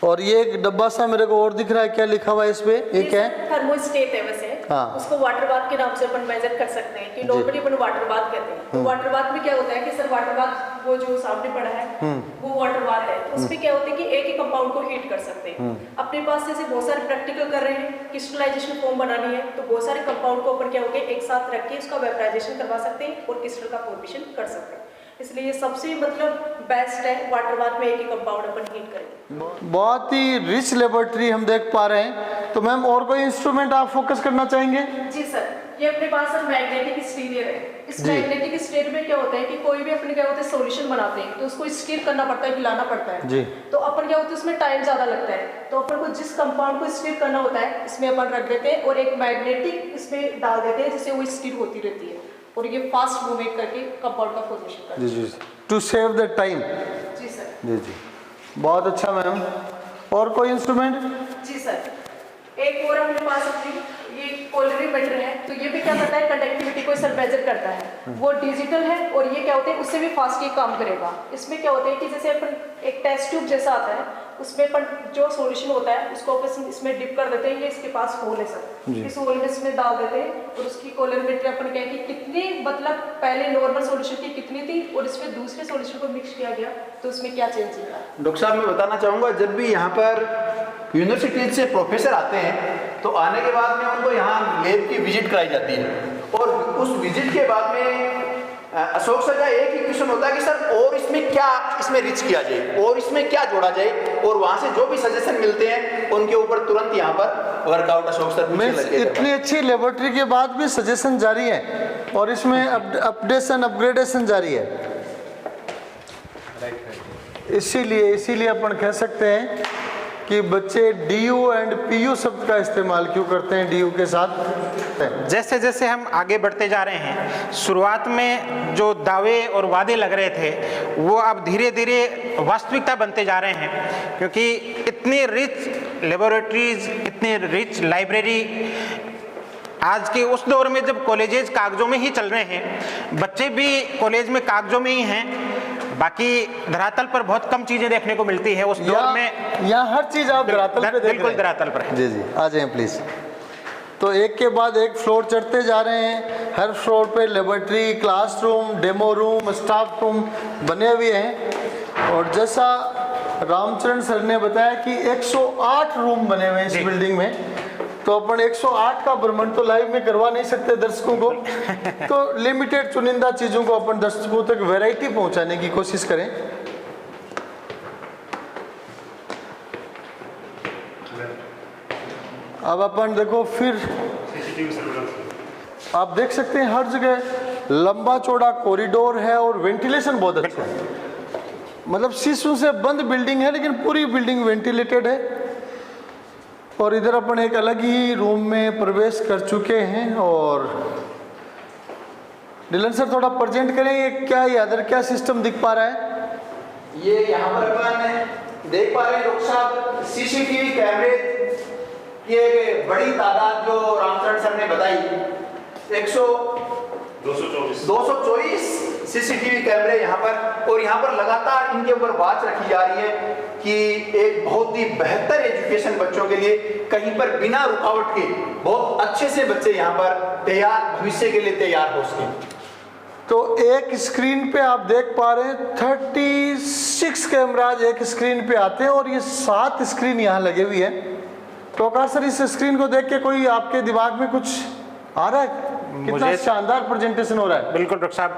और ये एक डब्बा सा मेरे को और दिख रहा है, क्या लिखा हुआ है इस पे? ये क्या है? थर्मोस्टेट है वैसे। हाँ। उसको वाटर बाथ के नाम से अपन मेजर कर सकते हैं कि नॉर्मली अपन वाटर बाथ कहते हैं। तो वाटर बाथ में क्या होता है कि सर वाटर बाथ वो जो सामने पड़ा है वो वाटर बाथ है, तो उसमें क्या होता है कि एक ही कंपाउंड को हीट कर सकते हैं। अपने पास जैसे बहुत सारे प्रैक्टिकल कर रहे हैं, क्रिस्टलाइजेशन फॉर्म बनानी है तो बहुत सारे कंपाउंड को अपन क्या होगा एक साथ रख के उसका वेपराइजेशन करवा सकते हैं और क्रिस्टल का फॉर्मेशन कर सकते हैं। इसलिए सबसे मतलब बेस्ट है वाटर बाथ में एक ही कंपाउंड अपन हीट करें। बहुत ही रिच लेबोरेटरी हम देख पा रहे हैं। तो मैम और कोई इंस्ट्रूमेंट आप फोकस करना चाहेंगे? जी सर, ये अपने पास सर मैग्नेटिक स्टीरियर है। इस मैग्नेटिक स्टीरियर में क्या होता है कि कोई भी अपने क्या होता है सॉल्यूशन बनाते हैं तो उसको स्टीर करना पड़ता है, हिलाना पड़ता है जी। तो अपन क्या होता है उसमें टाइम ज्यादा लगता है, तो अपन को जिस कंपाउंड को स्टीर करना होता है इसमें अपन रख देते हैं और एक मैग्नेटिक इसमें डाल देते हैं जिससे वो स्टीर होती रहती है और ये फास्ट मूवमेंट करके कंपाउंड का फॉर्मेशन करता है। जी जी, टू सेव द टाइम। जी सर। जी जी, बहुत अच्छा मैम। और कोई इंस्ट्रूमेंट? जी सर, एक और अपने पास अपनी ये पोलरीमीटर है, तो ये भी क्या करता है कंडक्टिविटी को सर मेजर करता है। वो डिजिटल है और ये क्या होता है उससे भी फास्ट ये काम करेगा। इसमें क्या होता है कि जैसे अपन एक टेस्ट ट्यूब जैसा आता है उसमें अपन जो सॉल्यूशन होता है उसको अपन इसमें डिप कर देते हैं, ये इसके पास होल है सर, इस होल में इसमें डाल देते हैं और उसकी पोलरीमीटर अपन क्या है कि कितनी मतलब पहले नॉर्मल सॉल्यूशन की कितनी थी और इसमें दूसरे सॉल्यूशन को मिक्स किया गया तो उसमें क्या चेंज हुआ। डॉक्टर साहब मैं बताना चाहूँगा, जब भी यहाँ पर यूनिवर्सिटी से प्रोफेसर आते हैं तो आने के बाद में उनको यहाँ लैब की विजिट कराई जाती है और उस विजिट के बाद में अशोक सर का एक ही क्वेश्चन होता है कि सर और इसमें क्या इसमें रिच किया जाए और इसमें क्या जोड़ा जाए, और वहां से जो भी सजेशन मिलते हैं उनके ऊपर तुरंत यहाँ पर वर्कआउट अशोक सर इतनी अच्छी लेबोरेटरी के बाद भी सजेशन जारी है और इसमें अपडेशन अपग्रेडेशन जारी है। इसीलिए अपन कह सकते हैं कि बच्चे DU एंड PU शब्द का इस्तेमाल क्यों करते हैं DU के साथ। जैसे जैसे हम आगे बढ़ते जा रहे हैं, शुरुआत में जो दावे और वादे लग रहे थे वो अब धीरे धीरे वास्तविकता बनते जा रहे हैं, क्योंकि इतनी रिच लेबोरेटरीज, इतनी रिच लाइब्रेरी आज के उस दौर में जब कॉलेजेस कागजों में ही चल रहे हैं, बच्चे भी कॉलेज में कागजों में ही हैं, बाकी धरातल पर बहुत कम चीजें देखने को मिलती है। उस दौर में यहाँ हर चीज आप धरातल पे देख रहे हैं। बिल्कुल धरातल पर है। जी जी, आ जाएं प्लीज। तो एक के बाद एक फ्लोर चढ़ते जा रहे हैं। हर फ्लोर पे laboratory, classroom, demo room, staff room बने हुए हैं। और जैसा रामचरण सर ने बताया कि 108 रूम बने हुए हैं इस बिल्डिंग में, तो अपन 108 का भ्रमण तो लाइव में करवा नहीं सकते दर्शकों को, तो लिमिटेड चुनिंदा चीजों को अपन दर्शकों तक वैरायटी पहुंचाने की कोशिश करें। अब अपन देखो फिर आप देख सकते हैं हर जगह लंबा चौड़ा कॉरिडोर है और वेंटिलेशन बहुत अच्छा है। मतलब शीशों से बंद बिल्डिंग है लेकिन पूरी बिल्डिंग वेंटिलेटेड है। और इधर अपन एक अलग ही रूम में प्रवेश कर चुके हैं। और डिलन सर थोड़ा प्रेजेंट करें, ये क्या है, इधर क्या सिस्टम दिख पा रहा है? ये यहाँ पर अपन देख पा रहे हैं डॉक्टर साहब CCTV कैमरे की एक बड़ी तादाद जो रामचरण सर ने बताई, 224 CCTV कैमरे यहाँ पर, और यहाँ पर लगातार इनके ऊपर बात रखी जा रही है कि एक बहुत ही बेहतर एजुकेशन बच्चों के लिए कहीं पर बिना रुकावट के बहुत अच्छे से बच्चे यहाँ पर तैयार, भविष्य के लिए तैयार हो सके। तो एक स्क्रीन पे आप देख पा रहे हैं 36 कैमराज एक स्क्रीन पे आते हैं और ये 7 स्क्रीन यहाँ लगे हुए हैं। तो आकाश सर इस स्क्रीन को देख के कोई आपके दिमाग में कुछ आ रहा है? कितना शानदार प्रेजेंटेशन हो रहा है। बिल्कुल डॉक्टर साहब,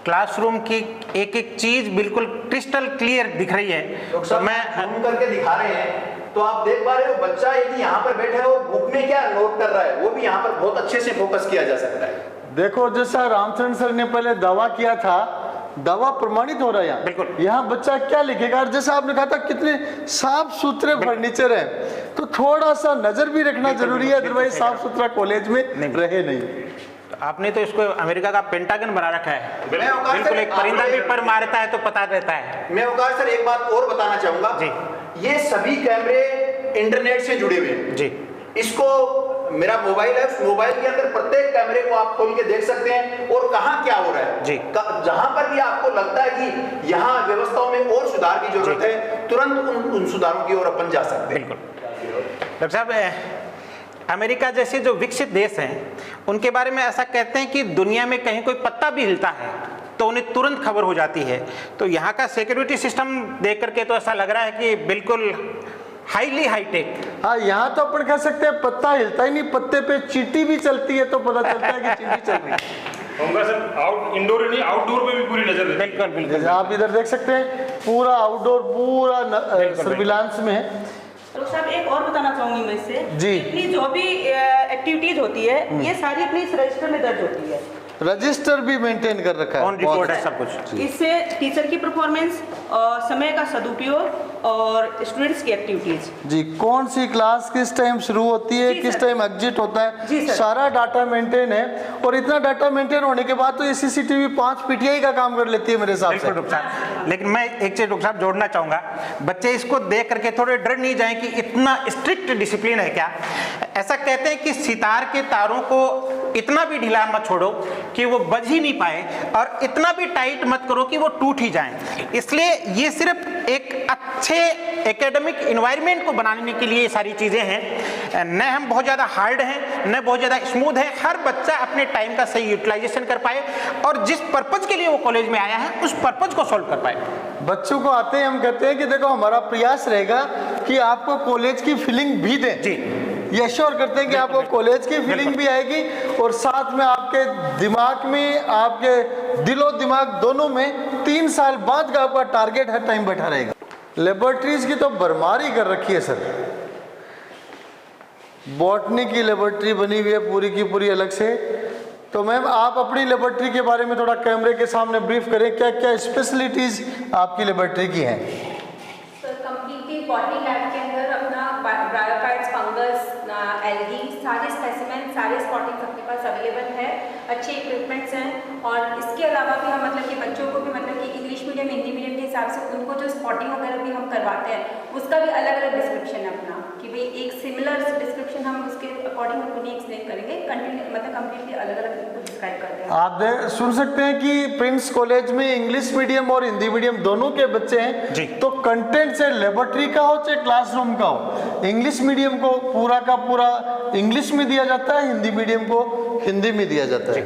क्लासरूम की एक एक चीज बिल्कुल क्रिस्टल क्लियर दिख रही है। तो मैं जूम करके दिखा रहे हैं तो आप देख पा रहे हो बच्चा यदि यहाँ पर बैठा है और बुक में क्या नोट कर रहा है वो भी यहाँ पर बहुत अच्छे से फोकस किया जा सकता है। देखो जैसा रामचरण सर ने पहले दावा किया था, दावा प्रमाणित हो रहा है यहाँ। बिल्कुल। यहाँ बच्चा क्या लिखेगा, और जैसा आपने कहा था कितने साफ सुथरे फर्नीचर है, तो थोड़ा सा नजर भी रखना जरूरी है, अदरवाइज साफ सुथरा कॉलेज में रहे नहीं। आपने तो इसको अमेरिका का पेंटागन बना रखा है। बिल्कुल, एक परिंदा भी पर मारता है तो पता रहता है। मैं अवकाश सर एक बात और बताना चाहूंगा जी। ये सभी कैमरे इंटरनेट से जुड़े हुए हैं जी। इसको मेरा मोबाइल है, उस मोबाइल के अंदर प्रत्येक कैमरे को आप खोल के देख सकते हैं और कहाँ क्या हो रहा है जी। जहां पर भी आपको लगता है कि यहाँ व्यवस्थाओं में और सुधार की जरूरत है, तुरंत उन सुधारों की ओर अपन जा सकते हैं। बिल्कुल डॉक्टर साहब, अमेरिका जैसे जो विकसित देश हैं उनके बारे में ऐसा कहते हैं कि दुनिया में कहीं कोई पत्ता भी हिलता है तो उन्हें तुरंत खबर हो जाती है। तो यहाँ का सिक्योरिटी सिस्टम देख करके तो ऐसा लग रहा है कि बिल्कुल हाईली हाईटेक। हाँ, यहाँ तो अपन कह सकते हैं पत्ता हिलता ही नहीं, पत्ते पे चींटी भी चलती है तो पता चलता है कि चींटी चल रही है। सर इंडोर नहीं आउटडोर पे भी पूरी नजर है। बिल्कुल बिल्कुल, आप इधर देख सकते हैं पूरा आउटडोर पूरा सर्विलांस में है। तो साहब एक और बताना चाहूंगी मैं इससे जी। अपनी जो भी एक्टिविटीज होती है ये सारी अपनी इस रजिस्टर में दर्ज होती है। रजिस्टर भी मेंटेन कर रखा है, ऑन रिकॉर्ड है सब कुछ। इससे टीचर की परफॉर्मेंस और समय का सदुपयोग और स्टूडेंट्स की एक्टिविटीज जी, कौन सी क्लास किस टाइम शुरू होती है, जी किस सर। टाइम एग्जिट होता है, जी सर। सारा डाटा मेंटेन है। और इतना डाटा मेंटेन होने के बाद तो ये CCTV 5 PTI का काम कर लेती है मेरे हिसाब से। बिल्कुल डॉक्टर साहब, लेकिन मैं एक चीज डॉक्टर साहब जोड़ना चाहूंगा, बच्चे इसको देख करके थोड़े डर नहीं जाएं कि इतना स्ट्रिक्ट डिसिप्लिन है क्या। ऐसा कहते हैं कि सितार के तारों को इतना भी ढीला मत छोड़ो कि वो बज ही नहीं पाए और इतना भी टाइट मत करो कि वो टूट ही जाएं। इसलिए ये सिर्फ एक अच्छे एकेडमिक एनवायरनमेंट को बनाने के लिए ये सारी चीजें हैं। न हम बहुत ज्यादा हार्ड हैं न बहुत ज्यादा स्मूथ है, हर बच्चा अपने टाइम का सही यूटिलाइजेशन कर पाए और जिस पर्पज के लिए वो कॉलेज में आया है उस पर्पज को सॉल्व कर पाए। बच्चों को आते हैं हम कहते हैं कि देखो हमारा प्रयास रहेगा कि आपको कॉलेज की फीलिंग भी दें जी। ये श्योर करते हैं कि आपको कॉलेज की फीलिंग भी आएगी और साथ में आपके दिमाग में, आपके दिलो दिमाग दोनों में 3 साल बाद का आपका टारगेट हर टाइम बैठा रहेगा। लेबोरेटरीज की तो भरमार ही कर रखी है सर। बॉटनी की लेबोरेटरी बनी हुई है पूरी की पूरी अलग से। तो मैम आप अपनी लेबोरेटरी के बारे में थोड़ा कैमरे के सामने ब्रीफ करें, क्या क्या स्पेशलिटीज़ आपकी लेबोरेटरी की हैं? सर कंप्लीटली बॉटनी लैब के अंदर अपना ब्रायोकाइट्स, फंगस, एल्गी, सारे स्पेसिमेन, सारे स्पॉटिंग्स अपने पास अवेलेबल है, अच्छे इक्विपमेंट्स हैं। और इसके अलावा भी हम मतलब कि बच्चों को भी मतलब कि इंग्लिश मीडियम, हिंदी मीडियम के हिसाब से उनको जो स्पॉटिंग वगैरह भी हम करवाते हैं उसका भी अलग अलग डिस्क्रिप्शन है अपना, कि भाई एक सिमिलर डिस्क्रिप्शन हम उसके अकॉर्डिंग उनको नहीं एक्सप्लेन करेंगे, मतलब कम्प्लीटली अलग अलग उनको डिस्क्राइब करते हैं। आप सुन सकते हैं कि प्रिंस कॉलेज में इंग्लिश मीडियम और हिंदी मीडियम दोनों के बच्चे हैं जी। तो कंटेंट से लेबोरेटरी का हो चाहे क्लासरूम का हो, इंग्लिश मीडियम को पूरा का पूरा इंग्लिश में दिया जाता है, हिंदी मीडियम को हिंदी में दिया जाता है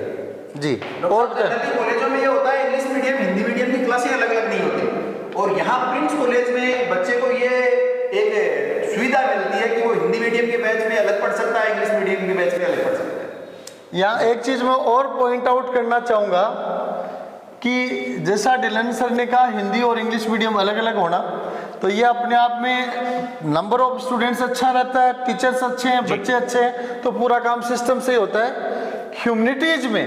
जी। और कॉलेजों में ये होता है इंग्लिश मीडियम हिंदी मीडियम की क्लासें अलग अलग नहीं होती, और यहाँ प्रिंस कॉलेज में बच्चे को ये एक सुविधा मिलती है कि वो हिंदी मीडियम के बैच में अलग पढ़ सकता है, इंग्लिश मीडियम के बैच में अलग पढ़ सकता है। यहाँ एक चीज मैं और पॉइंट आउट करना चाहूँगा कि जैसा डिलन सर ने कहा हिंदी और इंग्लिश मीडियम अलग अलग होना, तो ये अपने आप में नंबर ऑफ स्टूडेंट्स अच्छा रहता है, टीचर्स अच्छे हैं, बच्चे अच्छे हैं, तो पूरा काम सिस्टम से ही होता है। ह्यूमैनिटीज में,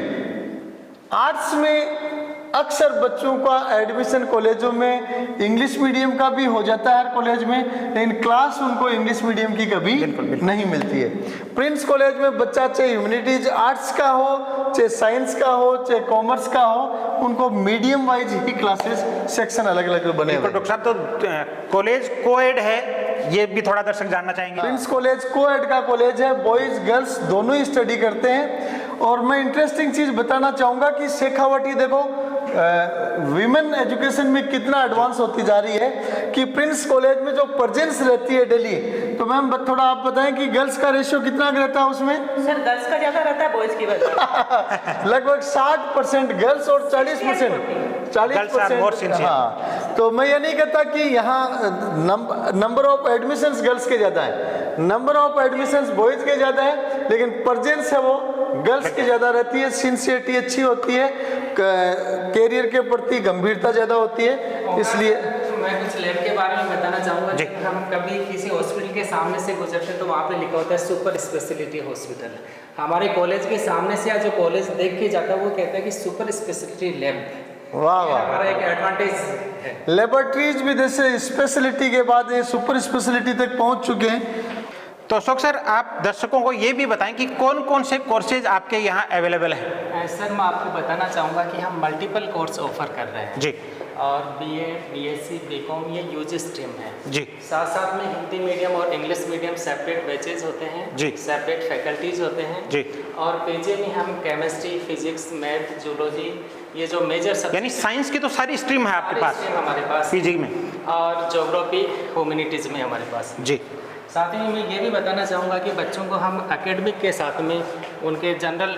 आर्ट्स में अक्सर बच्चों का एडमिशन कॉलेजों में इंग्लिश मीडियम का भी हो जाता है हर कॉलेज में, लेकिन क्लास उनको इंग्लिश मीडियम की कभी नहीं मिलती है। प्रिंस कॉलेज में बच्चा चाहे ह्यूमैनिटीज आर्ट्स का हो, चाहे साइंस का हो, चाहे कॉमर्स का हो, उनको मीडियम वाइज ही क्लासेस सेक्शन अलग अलग बने हुए। डॉक्टर साहब, तो कॉलेज कोएड है, ये भी थोड़ा दर्शक जानना चाहेंगे। प्रिंस कॉलेज कोएड का कॉलेज है, बॉयज गर्ल्स दोनों ही स्टडी करते हैं। और मैं इंटरेस्टिंग चीज बताना चाहूंगा कि शेखावटी देखो विमेन एजुकेशन में कितना एडवांस होती जा रही है कि प्रिंस कॉलेज में जो प्रेजेंस रहती है डेली, तो मैम थोड़ा आप बताएं कि गर्ल्स का रेशियो कितना रहता है उसमें? सर गर्ल्स का ज़्यादा रहता है बॉयज़ की वजह। लगभग 60% गर्ल्स और 40%। हाँ, तो मैं ये नहीं कहता कि यहाँ नंबर ऑफ एडमिशंस गर्ल्स के ज़्यादा है, नंबर ऑफ एडमिशंस बॉयज़ के ज़्यादा है, लेकिन प्रेजेंस है वो गर्ल्स की ज़्यादा रहती है। सिंसियरिटी अच्छी होती है, कैरियर के प्रति गंभीरता ज़्यादा होती है, इसलिए मैं कुछ लैब के बारे में बताना चाहूँगा। जब हम कभी किसी हॉस्पिटल के सामने से गुजरते हैं तो वहाँ पे लिखा होता है सुपर स्पेशलिटी हॉस्पिटल। हमारे कॉलेज के सामने से जो कॉलेज देख के जाता है वो कहता है कि सुपर स्पेशलिटी लैब। वाह वाह, हमारा एक एडवांटेज है। लेबोरेटरीज भी जैसे स्पेशलिटी के बाद ये सुपर स्पेशलिटी तक पहुँच चुके हैं। तो अशोक सर, आप दर्शकों को ये भी बताएं कि कौन कौन से कोर्सेज आपके यहाँ अवेलेबल हैं? सर मैं आपको बताना चाहूँगा कि हम मल्टीपल कोर्स ऑफर कर रहे हैं जी, और बीएड, बीएससी, बीकॉम ये यूजी स्ट्रीम है जी। साथ साथ में हिंदी मीडियम और इंग्लिश मीडियम सेपरेट बैचेज होते हैं जी, सेपरेट फैकल्टीज होते हैं जी। और पीजी में हम केमिस्ट्री, फिजिक्स, मैथ, जूलॉजी, ये जो मेजर सब्जेक्ट, यानी साइंस की तो सारी स्ट्रीम है आपके पास हमारे पास पीजी में, और ज्योग्राफी, ह्यूमैनिटीज में हमारे पास जी। साथ ही मैं ये भी बताना चाहूँगा कि बच्चों को हम एकेडमिक के साथ में उनके जनरल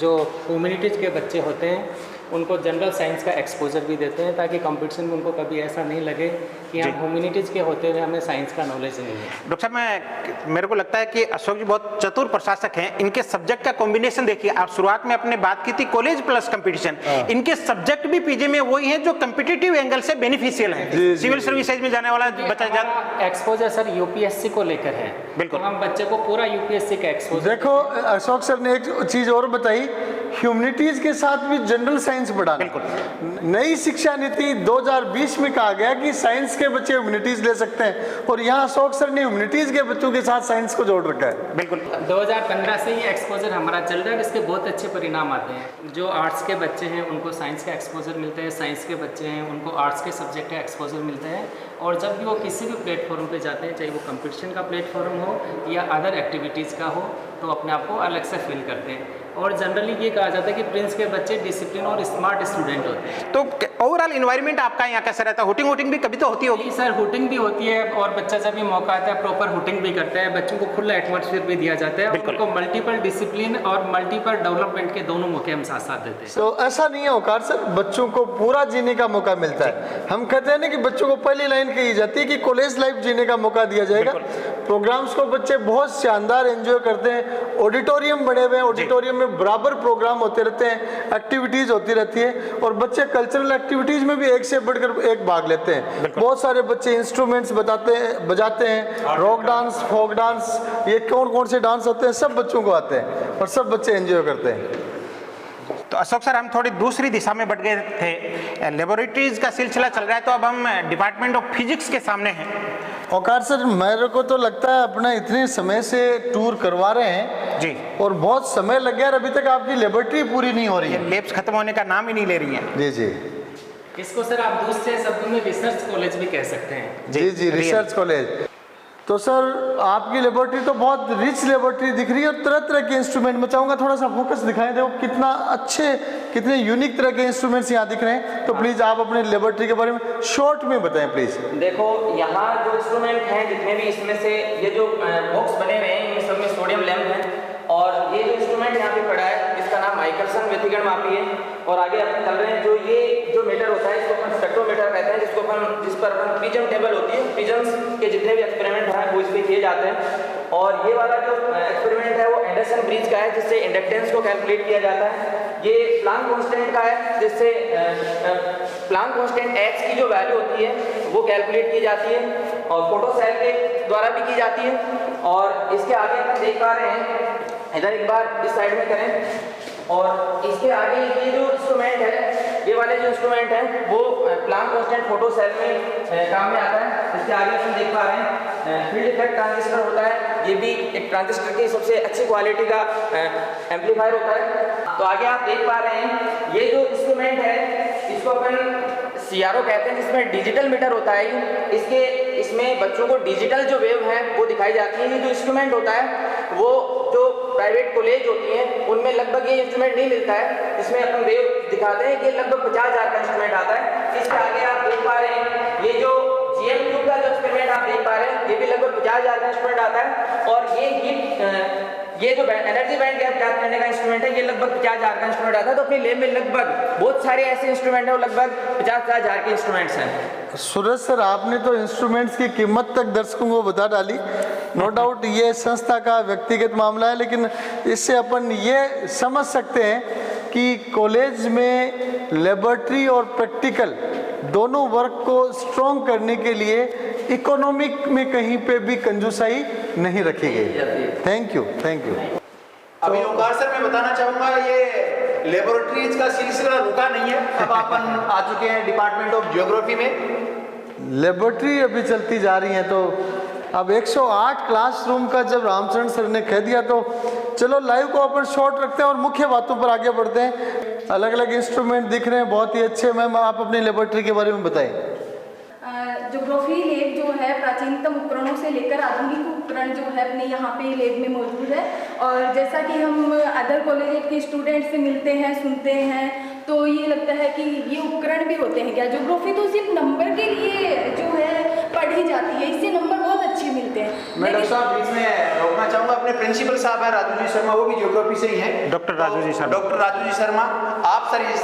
जो ह्यूमैनिटीज के बच्चे होते हैं उनको जनरल साइंस का एक्सपोजर भी देते हैं, ताकि कंपटीशन में उनको कभी ऐसा नहीं लगे कि हम ह्यूमैनिटीज के होते हुए हमें साइंस का नॉलेज नहीं है। डॉक्टर साहब, मेरे को लगता है कि अशोक जी बहुत चतुर प्रशासक हैं। इनके सब्जेक्ट का कॉम्बिनेशन देखिए, आप शुरुआत में अपने बात की थी कॉलेज प्लस कंपटीशन, इनके सब्जेक्ट भी पीजी में वही हैं जो कम्पिटिटिव एंगल से बेनिफिशियल हैं। सिविल सर्विसेज में जाने वाला बच्चा एक्सपोजर सर यूपीएससी को लेकर है, बिल्कुल। हम बच्चे को पूरा यूपीएससी का एक्सपोजर। देखो अशोक सर ने एक चीज और बताई, ह्यूमैनिटीज के साथ भी जनरल साइंस पढ़ाना। बिल्कुल। नई शिक्षा नीति 2020 में कहा गया कि साइंस के बच्चे ह्यूमैनिटीज ले सकते हैं, और यहाँ अशोक सर ने ह्यूमैनिटीज के बच्चों के साथ साइंस को जोड़ रखा है। बिल्कुल। 2015 से ये एक्सपोजर हमारा चल रहा है, इसके बहुत अच्छे परिणाम आते हैं। जो आर्ट्स के बच्चे हैं उनको साइंस का एक्सपोजर मिलता है, साइंस के बच्चे हैं उनको आर्ट्स के सब्जेक्ट का एक्सपोजर मिलता है। और जब भी वो किसी भी प्लेटफॉर्म पे जाते हैं, चाहे वो कंपटीशन का प्लेटफॉर्म हो या अदर एक्टिविटीज़ का हो, तो अपने आप को अलग से फील करते हैं। और जनरली ये कहा जाता है कि प्रिंस के बच्चे डिसिप्लिन और स्मार्ट स्टूडेंट होते हैं। तो ओवरऑल इन्वायरमेंट आपका यहाँ कैसा रहता है? हुटिंग वुटिंग भी कभी तो होती होगी? सर हुटिंग भी होती है और बच्चा जब भी मौका आता है प्रॉपर हुटिंग भी करता है, बच्चों को खुला एटमॉस्फेयर भी दिया जाता है, उनको मल्टीपल डिसिप्लिन और मल्टीपल डेवलपमेंट के दोनों मौके हम साथ साथ देते हैं। तो ऐसा नहीं है औकार सर, बच्चों को पूरा जीने का मौका मिलता है। हम कहते हैं ना कि बच्चों को पहली लाइन कही जाती है कि कॉलेज लाइफ जीने का मौका दिया जाएगा। प्रोग्राम्स को बच्चे बहुत शानदार एंजॉय करते हैं, ऑडिटोरियम बने हुए हैं, ऑडिटोरियम में बराबर प्रोग्राम होते रहते हैं, एक्टिविटीज होती रहती है और बच्चे कल्चरल एक्टिविटीज में भी एक से बढ़कर एक भाग लेते हैं। बहुत सारे बच्चे इंस्ट्रूमेंट्स बजाते हैं, रॉक डांस, फोक डांस, ये कौन कौन से डांस होते हैं सब बच्चों को आते हैं और सब बच्चे एंजॉय करते हैं। तो अशोक सर, हम थोड़ी दूसरी दिशा में बढ़ गए थे, लेबोरेटरीज का सिलसिला चल रहा है, तो अब हम डिपार्टमेंट ऑफ फिजिक्स के सामने हैं। औकार सर, मेरे को तो लगता है अपना इतने समय से टूर करवा रहे हैं जी, और बहुत समय लग गया और अभी तक आपकी लेबोरेटरी पूरी नहीं हो रही है। लेब्स खत्म होने का नाम ही नहीं ले रही हैं। जी जी इसको सर आप दूसरे शब्दों में रिसर्च कॉलेज भी कह सकते हैं। जी जी, रिसर्च कॉलेज। तो सर आपकी लेबोरेटरी तो बहुत रिच लेबोरेटरी दिख रही है और तरह तरह के इंस्ट्रूमेंट, मैं चाहूँगा थोड़ा सा फोकस दिखाएं, देखो कितना अच्छे, कितने यूनिक तरह के इंस्ट्रूमेंट्स यहाँ दिख रहे हैं। तो प्लीज़ आप अपने लेबोरेटरी के बारे में शॉर्ट में बताएं प्लीज़। देखो यहाँ जो इंस्ट्रूमेंट हैं जितने भी, इसमें से ये जो बॉक्स बने हुए हैं इनमें सब में सोडियम लैंप है और ये जो इंस्ट्रूमेंट यहाँ पे पड़ा है इसका नाम माइकलसन व्यतिकरण मापी है। और आगे अपन चल रहे हैं, जो ये जो मीटर होता है इसको अपन स्पेक्ट्रोमीटर कहते हैं, जिस पर अपन प्रिज्म टेबल होती है, प्रिज्म्स के जितने भी एक्सपेरिमेंट हैं वो इस पर किए जाते हैं। और ये वाला जो एक्सपेरिमेंट है वो एंडरसन ब्रिज का है, जिससे इंडक्टेंस को कैलकुलेट किया जाता है। ये प्लांक कांस्टेंट का है, जिससे प्लांक कांस्टेंट x की जो वैल्यू होती है वो कैलकुलेट की जाती है और फोटो सेल के द्वारा भी की जाती है। और इसके आगे अपन देख पा रहे हैं, इधर एक बार इस साइड में करें, और इसके आगे ये जो इंस्ट्रूमेंट है, ये वाले जो इंस्ट्रूमेंट हैं वो प्लांक कांस्टेंट फोटो सेल में काम में आता है। इसके आगे हम देख पा रहे हैं फील्ड इफेक्ट ट्रांजिस्टर होता है, ये भी एक ट्रांजिस्टर की सबसे अच्छी क्वालिटी का एम्पलीफायर होता है। तो आगे आप देख पा रहे हैं ये जो इंस्ट्रूमेंट है इसको अपन CRO कहते हैं, जिसमें डिजिटल मीटर होता है। इसमें बच्चों को डिजिटल जो वेव है वो दिखाई जाती है। ये जो इंस्ट्रूमेंट होता है वो जो प्राइवेट कॉलेज होती हैं उनमें लगभग ये इंस्ट्रूमेंट नहीं मिलता है, इसमें अपन वेव दिखाते हैं कि लगभग 50,000 का इंस्ट्रूमेंट आता है। इसके आगे आप देख पा रहे हैं ये जो GM का जो एक्सपेरिमेंट आप देख पा रहे हैं ये भी लगभग 50,000 का इंस्ट्रूमेंट आता है। और ये जो एनर्जी बैंड गैप ज्ञात करने का इंस्ट्रूमेंट है ये लगभग 50,000 का इंस्ट्रूमेंट आता है। तो अपनी लैब में लगभग बहुत सारे ऐसे इंस्ट्रूमेंट हैं, वो लगभग 50,000 के इंस्ट्रूमेंट्स हैं। सूरज सर, आपने तो इंस्ट्रूमेंट्स की कीमत तक दर्शकों को बता डाली। नो डाउट ये संस्था का व्यक्तिगत मामला है, लेकिन इससे अपन ये समझ सकते हैं कि कॉलेज में लेबोरेटरी और प्रैक्टिकल दोनों वर्क को स्ट्रॉन्ग करने के लिए इकोनॉमिक में कहीं पे भी कंजूसाई नहीं रखी गई। Thank you, thank you. अभी ओंकार सर मैं बताना चाहूँगा, ये लेबोरेटरीज का सिलसिला रुका नहीं है। अब अपन आ चुके हैं डिपार्टमेंट ऑफ जियोग्राफी में। लेबोरेटरी अभी चलती जा रही है, तो अब 108 क्लासरूम का जब रामचरण सर ने कह दिया तो चलो लाइव को अपन शॉर्ट रखते हैं और मुख्य बातों पर आगे बढ़ते हैं। अलग अलग इंस्ट्रूमेंट दिख रहे हैं, बहुत ही अच्छे। मैम आप अपनी लेबोरेटरी के बारे में बताएं। ज्योग्राफी लैब जो है प्राचीनतम उपकरणों से लेकर आधुनिक उपकरण जो है अपने यहाँ पे लैब में मौजूद है। और जैसा कि हम अदर कॉलेज के स्टूडेंट से मिलते हैं, सुनते हैं, तो ये लगता है कि ये उपकरण भी होते हैं क्या? ज्योग्राफी तो सिर्फ नंबर के लिए जो है पढ़ी जाती है, इससे नंबर बहुत अच्छे मिलते हैं। मैं डॉक्टर साहब बीच में रोकना चाहूँगा, अपने प्रिंसिपल साहब हैं राजू जी शर्मा, वो भी जियोग्राफी से ही हैं। डॉक्टर राजू जी शर्मा। डॉक्टर राजू जी शर्मा, आप सर इस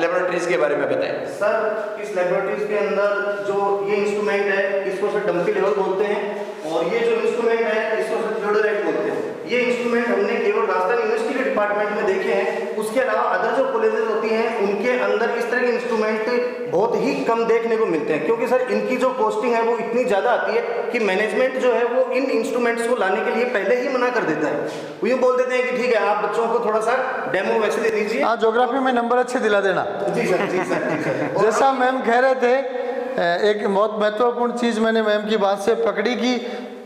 लेबोरेटरीज के बारे में बताएं। सर इस लेबोरेटरीज के अंदर जो ये इंस्ट्रूमेंट है इसको सर डंपी लेवल बोलते हैं, और ये जो इंस्ट्रूमेंट है इसको सर थियोडोराइट बोलते हैं। ये इंस्ट्रूमेंट हमने केवल राजस्थान यूनिवर्सिटी के डिपार्टमेंट में देखे हैं, उसके अलावा अदर जो कॉलेजेस होती हैं उनके अंदर इस तरह के इंस्ट्रूमेंट बहुत ही कम देखने को मिलते हैं, क्योंकि सर इनकी जो कॉस्टिंग है वो इतनी ज़्यादा आती है कि मैनेजमेंट जो है वो इन इंस्ट्रूमेंट्स को लाने के लिए पहले ही मना कर देता है। वो यूँ बोल देते हैं कि ठीक है आप बच्चों को थोड़ा सा डेमो वैसे दे दीजिए। हाँ, ज्योग्राफी में नंबर अच्छे दिला देना। जी सर, जी सर, जी सर। जैसा मैम कह रहे थे, एक बहुत महत्वपूर्ण चीज़ मैंने मैम की बात से पकड़ी कि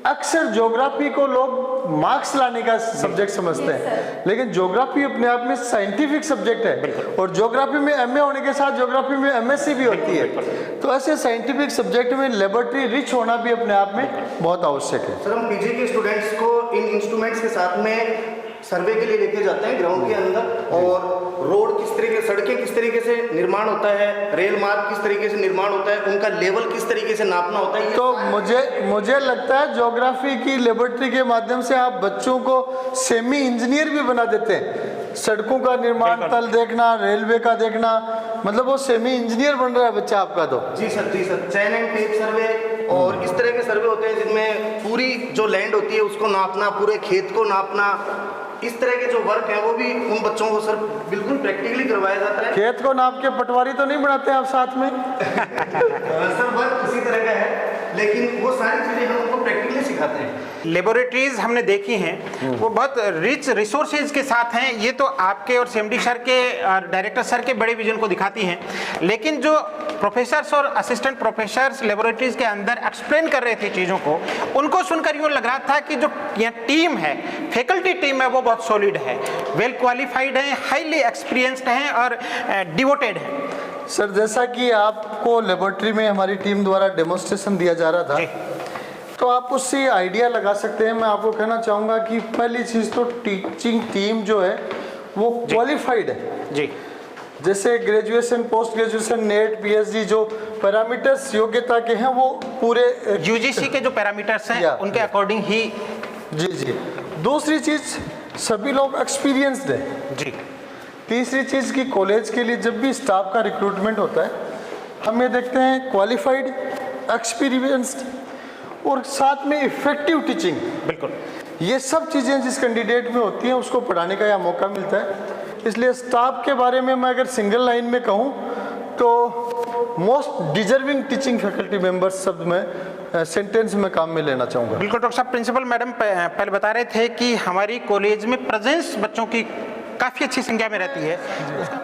अक्सर ज्योग्राफी को लोग मार्क्स लाने का सब्जेक्ट समझते हैं, लेकिन ज्योग्राफी अपने आप में साइंटिफिक सब्जेक्ट है और ज्योग्राफी में एमए होने के साथ ज्योग्राफी में एमएससी भी होती है। तो ऐसे साइंटिफिक सब्जेक्ट में लेबोरेटरी रिच होना भी अपने आप में बहुत आवश्यक है। सर हम पीजी के स्टूडेंट्स को इन इंस्ट्रूमेंट्स के साथ में सर्वे के लिए लेके जाते हैं ग्राउंड के अंदर, और रोड किस तरीके, सड़कें किस तरीके से निर्माण होता है, रेल मार्ग किस तरीके से निर्माण होता है, उनका लेवल किस तरीके से नापना होता है। तो मुझे लगता है ज्योग्राफी की लेबोरेटरी के माध्यम से आप बच्चों को सेमी इंजीनियर भी बना देते हैं। सड़कों का निर्माण तल देखना, रेलवे का देखना, मतलब वो सेमी इंजीनियर बन रहा है बच्चा आपका तो। जी सर, जी sir. Chain and tape survey और इस तरह के सर्वे होते हैं जिनमें पूरी जो लैंड होती है उसको नापना, पूरे खेत को नापना, इस तरह के जो वर्क है वो भी उन बच्चों को सर बिल्कुल प्रैक्टिकली करवाया जाता है। खेत को नाप के पटवारी तो नहीं बनाते आप साथ में? सर वर्क उसी तरह का है, लेकिन वो सारी चीजें हम उनको प्रैक्टिकली सिखाते हैं। लेबोरेटरीज हमने देखी हैं, वो बहुत रिच रिसोर्सेज के साथ हैं। ये तो आपके और सीएमडी सर के और डायरेक्टर सर के बड़े विजन को दिखाती हैं, लेकिन जो प्रोफेसर्स और असिस्टेंट प्रोफेसर्स लेबोरेटरीज के अंदर एक्सप्लेन कर रहे थे चीज़ों को, उनको सुनकर यूँ लग रहा था कि जो यहाँ टीम है, फैकल्टी टीम है, वो बहुत सॉलिड है, वेल क्वालिफाइड है, हाईली एक्सपीरियंस्ड हैं और डिवोटेड है। सर जैसा कि आपको लेबोरेटरी में हमारी टीम द्वारा डेमोन्स्ट्रेशन दिया जा रहा था, तो आप उससे आइडिया लगा सकते हैं। मैं आपको कहना चाहूँगा कि पहली चीज़ तो टीचिंग टीम जो है वो क्वालिफाइड है जी। जैसे graduation, post graduation, net, PhD जो पैरामीटर्स योग्यता के हैं वो पूरे यूजीसी के जो पैरामीटर्स हैं उनके अकॉर्डिंग ही। जी। दूसरी चीज़, सभी लोग एक्सपीरियंस्ड हैं जी। तीसरी चीज़ कि कॉलेज के लिए जब भी स्टाफ का रिक्रूटमेंट होता है, हम ये देखते हैं क्वालिफाइड, एक्सपीरियंस्ड और साथ में इफेक्टिव टीचिंग। बिल्कुल, ये सब चीज़ें जिस कैंडिडेट में होती हैं उसको पढ़ाने का यह मौका मिलता है। इसलिए स्टाफ के बारे में मैं अगर सिंगल लाइन में कहूँ तो most deserving teaching faculty members शब्द में सेंटेंस में काम में लेना चाहूँगा। बिल्कुल डॉक्टर साहब, प्रिंसिपल मैडम पहले बता रहे थे कि हमारी कॉलेज में प्रेजेंस बच्चों की काफ़ी अच्छी संख्या में रहती है।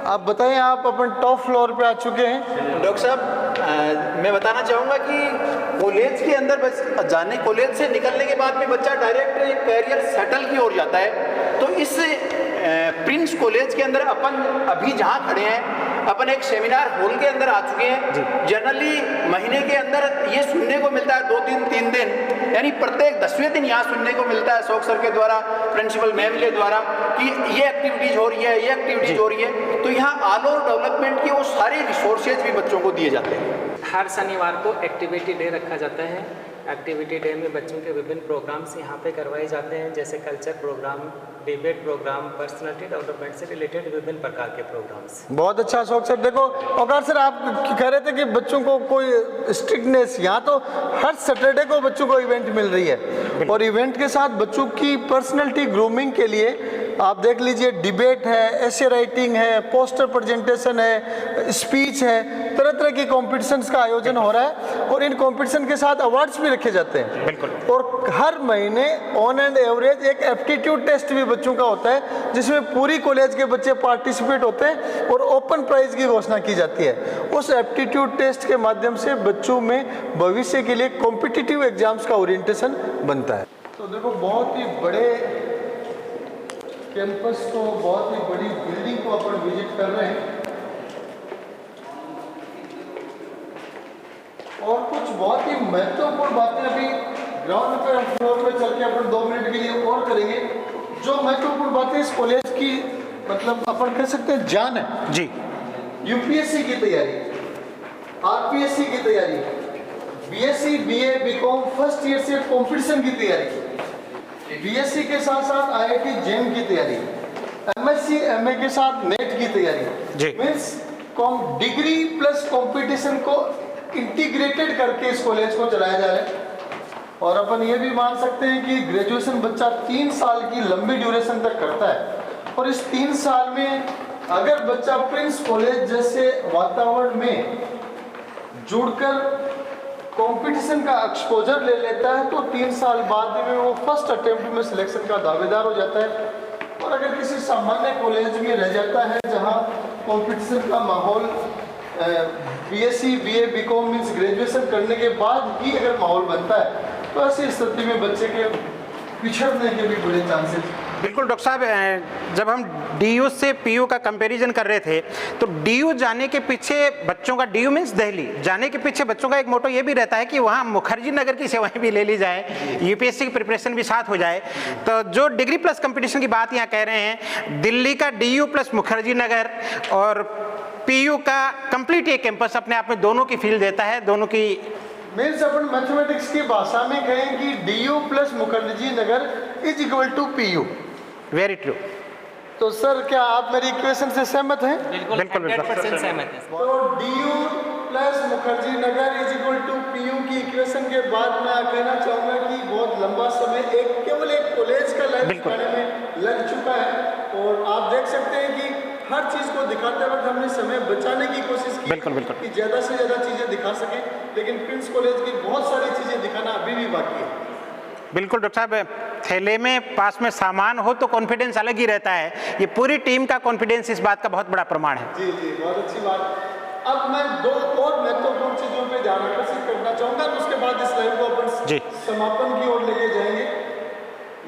आप बताएं, आप अपन टॉप फ्लोर पे आ चुके हैं। डॉक्टर साहब, मैं बताना चाहूँगा कि कॉलेज के अंदर बस जाने, कॉलेज से निकलने के बाद में बच्चा डायरेक्ट कैरियर सेटल की ओर जाता है। तो इस प्रिंस कॉलेज के अंदर अपन अभी जहाँ खड़े हैं, अपन एक सेमिनार हॉल के अंदर आ चुके हैं। जनरली महीने के अंदर ये सुनने को मिलता है 2 दिन 3 दिन, यानी प्रत्येक 10वें दिन यहाँ सुनने को मिलता है शौक सर के द्वारा, प्रिंसिपल मैम के द्वारा कि ये एक्टिविटीज हो रही है, ये एक्टिविटीज हो रही है। तो यहाँ ऑल ओवर डेवलपमेंट के वो सारे रिसोर्सेज भी बच्चों को दिए जाते हैं। हर शनिवार को एक्टिविटी डे रखा जाता है। एक्टिविटी डे में बच्चों के विभिन्न प्रोग्राम्स यहाँ पे करवाए जाते हैं, जैसे culture program, debate program, personality development से रिलेटेड विभिन्न प्रकार के प्रोग्राम्स। बहुत अच्छा शौक सर। देखो औकार सर, आप कह रहे थे कि बच्चों को कोई स्ट्रिक्टनेस, यहाँ तो हर सैटरडे को बच्चों को इवेंट मिल रही है और इवेंट के साथ बच्चों की पर्सनैलिटी ग्रूमिंग के लिए आप देख लीजिए, डिबेट है, ऐसे राइटिंग है, पोस्टर प्रेजेंटेशन है, स्पीच है, तरह तरह की कॉम्पिटिशन्स का आयोजन हो रहा है और इन कॉम्पिटिशन के साथ अवार्ड्स भी रखे जाते हैं। बिल्कुल। और हर महीने ऑन एंड एवरेज एक एप्टीट्यूड टेस्ट भी बच्चों का होता है, जिसमें पूरी कॉलेज के बच्चे पार्टिसिपेट होते हैं और ओपन प्राइज की घोषणा की जाती है। उस एप्टीट्यूड टेस्ट के माध्यम से बच्चों में भविष्य के लिए कॉम्पिटिटिव एग्जाम्स का ओरिएंटेशन बनता है। तो देखो, बहुत ही बड़े कैंपस को, बहुत ही बड़ी बिल्डिंग को अपन विजिट कर रहे हैं और कुछ बहुत ही महत्वपूर्ण बातें अभी ग्राउंड पे फ्लोर पे चल के अपन 2 मिनट के लिए और करेंगे। जो महत्वपूर्ण बातें इस कॉलेज की, मतलब अपन कह सकते हैं जान है जी। यूपीएससी की तैयारी, आरपीएससी की तैयारी, BSc, BA, BCom first year से कंपटीशन की तैयारी, बीएससी के साथ साथ आईआईटी जेम की तैयारी, एमएससी एमए के साथ नेट की तैयारी, मीन्स डिग्री प्लस कंपटीशन को इंटीग्रेटेड करके इस कॉलेज को चलाया जा रहा है। और अपन ये भी मान सकते हैं कि ग्रेजुएशन बच्चा 3 साल की लंबी ड्यूरेशन तक करता है और इस 3 साल में अगर बच्चा प्रिंस कॉलेज जैसे वातावरण में जुड़कर कंपटीशन का एक्सपोजर ले लेता है तो 3 साल बाद में वो फर्स्ट अटेम्प्ट में सिलेक्शन का दावेदार हो जाता है। और अगर किसी सामान्य कॉलेज में रह जाता है जहां कंपटीशन का माहौल BSc, BA, BCom means graduation करने के बाद भी अगर माहौल बनता है तो ऐसी स्थिति में बच्चे के पिछड़ने के भी बड़े चांसेस बिल्कुल डॉक्टर साहब, जब हम DU से PU का कंपैरिजन कर रहे थे तो DU जाने के पीछे बच्चों का, DU मीन्स दिल्ली जाने के पीछे बच्चों का एक मोटो ये भी रहता है कि वहाँ मुखर्जी नगर की सेवाएं भी ले ली जाए, UPSC की प्रिपरेशन भी साथ हो जाए। तो जो डिग्री प्लस कंपटीशन की बात यहाँ कह रहे हैं, दिल्ली का DU प्लस मुखर्जी नगर और PU का कंप्लीट ये कैंपस अपने आप में दोनों की फील देता है, दोनों की मीन्स अपन मैथमेटिक्स की भाषा में कहें कि DU plus Mukherjee Nagar is equal to PU। Very true. तो सर क्या आप मेरी इक्वेशन से सहमत हैं? बिल्कुल 100% सहमत है। तो DU plus Mukherjee Nagar is equal to PU की इक्वेशन के बाद मैं कहना चाहूँगा कि बहुत लंबा समय केवल एक कॉलेज का लाइफ दिखाने में लग चुका है, और आप देख सकते हैं कि हर चीज़ को दिखाते वक्त हमने समय बचाने की कोशिश की कि ज़्यादा से ज़्यादा चीज़ें दिखा सकें, लेकिन प्रिंस कॉलेज की बहुत सारी चीज़ें दिखाना अभी भी बाकी है। बिल्कुल डॉक्टर साहब, थैले में पास में सामान हो तो कॉन्फिडेंस अलग ही रहता है, ये पूरी टीम का कॉन्फिडेंस इस बात का बहुत बड़ा प्रमाण है। जी जी, बहुत अच्छी बात। अब मैं दो और महत्वपूर्ण चीज़ों पे ध्यान आकर्षित करना चाहूँगा, तो उसके बाद इस लाइव को अपन समापन की ओर लेके जाएंगे।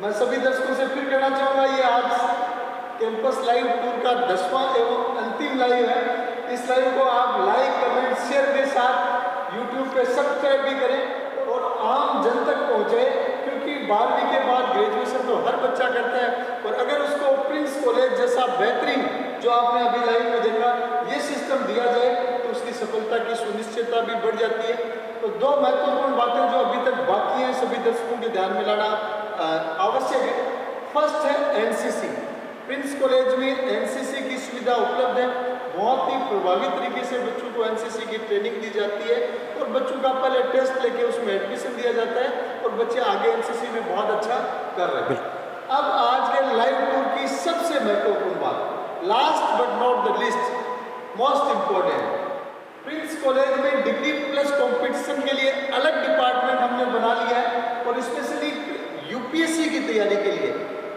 मैं सभी दर्शकों से फिर कहना चाहूँगा, ये आज कैंपस लाइव टूर का 10वां एवं अंतिम लाइव है। इस लाइव को आप लाइक, कमेंट, शेयर के साथ यूट्यूब पे सब्सक्राइब भी करें और आम जन तक पहुँचे, क्योंकि 12वीं के बाद ग्रेजुएशन तो हर बच्चा करता है, और अगर उसको प्रिंस कॉलेज जैसा बेहतरीन जो आपने अभी लाइव में देखा ये सिस्टम दिया जाए तो उसकी सफलता की सुनिश्चितता भी बढ़ जाती है। तो दो महत्वपूर्ण बातें जो अभी तक बाकी हैं सभी दर्शकों के ध्यान में लाना आवश्यक है। फर्स्ट है NCC। प्रिंस कॉलेज में NCC की सुविधा उपलब्ध है, बहुत ही प्रभावी तरीके से बच्चों को NCC की ट्रेनिंग दी जाती है, और बच्चों का पहले टेस्ट लेके उसमें एडमिशन दिया जाता है, और बच्चे आगे NCC में बहुत अच्छा कर रहे हैं। अब आज के लाइव टूर की सबसे महत्वपूर्ण बात, last but not the list, most important, Prince college में डिग्री प्लस कंपटीशन के लिए अलग डिपार्टमेंट हमने बना लिया है, और स्पेशली UPSC की तैयारी के लिए।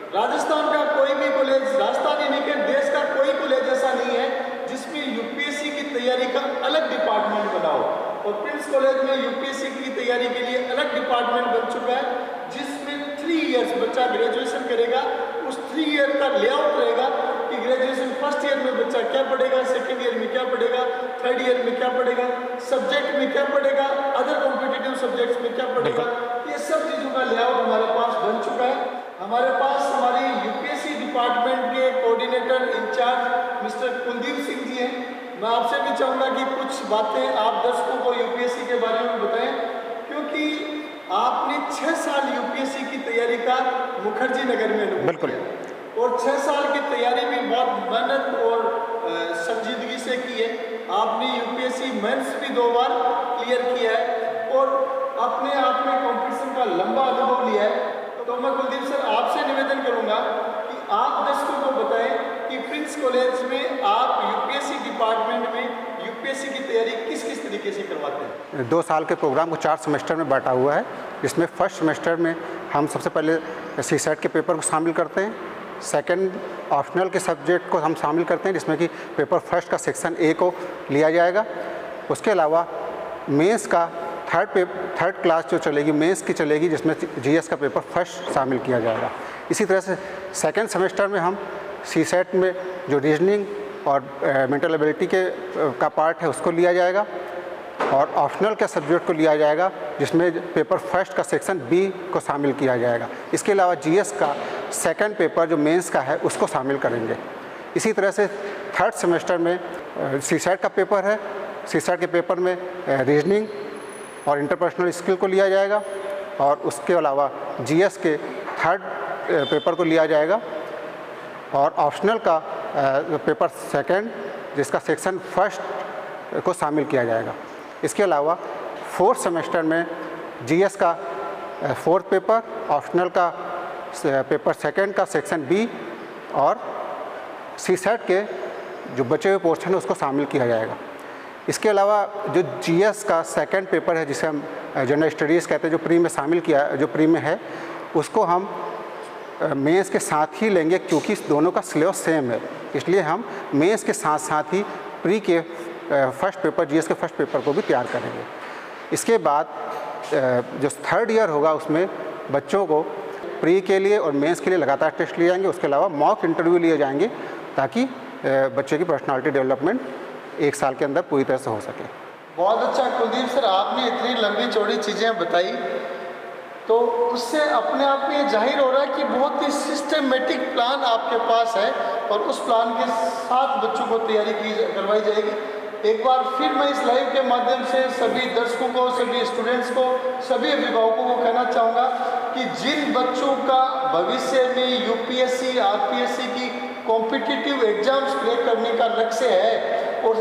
राजस्थान का कोई भी कॉलेज, राजस्थान ही नहीं के देश का कोई कॉलेज ऐसा नहीं है जिसमें UPSC की तैयारी का अलग डिपार्टमेंट बनाओ, और प्रिंस कॉलेज में UPSC की तैयारी के लिए अलग डिपार्टमेंट बन चुका है, जिसमें 3 इयर्स बच्चा ग्रेजुएशन करेगा। उस 3 ईयर का लेआउट रहेगा कि ग्रेजुएशन फर्स्ट ईयर में बच्चा क्या पढ़ेगा, सेकेंड ईयर में क्या पढ़ेगा, थर्ड ईयर में क्या पढ़ेगा, सब्जेक्ट में क्या पढ़ेगा, अदर कॉम्पिटिटिव सब्जेक्ट्स में क्या पढ़ेगा, ये सब चीज़ों का लेआउट हमारे पास बन चुका है। हमारे पास हमारी UPSC डिपार्टमेंट के coordinator in-charge mister Kuldeep Singh ji हैं। मैं आपसे भी चाहूँगा कि कुछ बातें आप दर्शकों को UPSC के बारे में बताएं, क्योंकि आपने 6 साल UPSC की तैयारी का मुखर्जी नगर में अनुभव किया, और 6 साल की तैयारी भी बहुत मेहनत और संजीदगी से की है। आपने UPSC मेंस भी 2 बार क्लियर किया है, और अपने आप में कॉम्पिटिशन का लंबा अनुभव लिया है। तो मैं कुलदीप सर आपसे निवेदन करूंगा कि आप दर्शकों को बताएं कि प्रिंस कॉलेज में आप UPSC डिपार्टमेंट में UPSC की तैयारी किस किस तरीके से करवाते हैं। 2 साल के प्रोग्राम को 4 सेमेस्टर में बांटा हुआ है, जिसमें फर्स्ट सेमेस्टर में हम सबसे पहले CSAT के पेपर को शामिल करते हैं, सेकंड ऑप्शनल के सब्जेक्ट को हम शामिल करते हैं, जिसमें कि पेपर फर्स्ट का सेक्शन A को लिया जाएगा। उसके अलावा मेंस का थर्ड क्लास जो चलेगी, मेंस की चलेगी, जिसमें GS का पेपर फर्स्ट शामिल किया जाएगा। इसी तरह से सेकंड सेमेस्टर में हम CSAT में जो रीजनिंग और मेंटल एबिलिटी का पार्ट है उसको लिया जाएगा, और ऑप्शनल के सब्जेक्ट को लिया जाएगा, जिसमें पेपर फर्स्ट का सेक्शन B को शामिल किया जाएगा। इसके अलावा GS का सेकंड पेपर जो मेंस का है उसको शामिल करेंगे। इसी तरह से थर्ड सेमेस्टर में CSAT का पेपर है, CSAT के पेपर में रीजनिंग और इंटरपर्सनल स्किल को लिया जाएगा, और उसके अलावा GS के थर्ड पेपर को लिया जाएगा, और ऑप्शनल का पेपर सेकंड जिसका सेक्शन फर्स्ट को शामिल किया जाएगा। इसके अलावा फोर्थ सेमेस्टर में GS का फोर्थ पेपर, ऑप्शनल का पेपर सेकंड का सेक्शन B, और CSAT के जो बचे हुए पोर्शन है उसको शामिल किया जाएगा। इसके अलावा जो GS का सेकंड पेपर है, जिसे हम जनरल स्टडीज़ कहते हैं, जो प्री में शामिल किया, जो प्री में है, उसको हम मेंस के साथ ही लेंगे, क्योंकि दोनों का सिलेबस सेम है। इसलिए हम मेंस के साथ साथ ही प्री के फर्स्ट पेपर, GS के फर्स्ट पेपर को भी तैयार करेंगे। इसके बाद जो थर्ड ईयर होगा उसमें बच्चों को प्री के लिए और मेंस के लिए लगातार टेस्ट लिए जाएंगे। उसके अलावा मॉक इंटरव्यू लिए जाएंगे ताकि बच्चे की पर्सनालिटी डेवलपमेंट 1 साल के अंदर पूरी तरह से हो सके। बहुत अच्छा कुलदीप सर, आपने इतनी लंबी चौड़ी चीज़ें बताई तो उससे अपने आप में जाहिर हो रहा है कि बहुत ही सिस्टमेटिक प्लान आपके पास है और उस प्लान के साथ बच्चों को तैयारी करवाई जाएगी। एक बार फिर मैं इस लाइव के माध्यम से सभी दर्शकों को, सभी स्टूडेंट्स को, सभी अभिभावकों को कहना चाहूँगा कि जिन बच्चों का भविष्य में यूपीएससी, आरपीएससी की कॉम्पिटिटिव एग्जाम्स क्रैक करने का लक्ष्य है और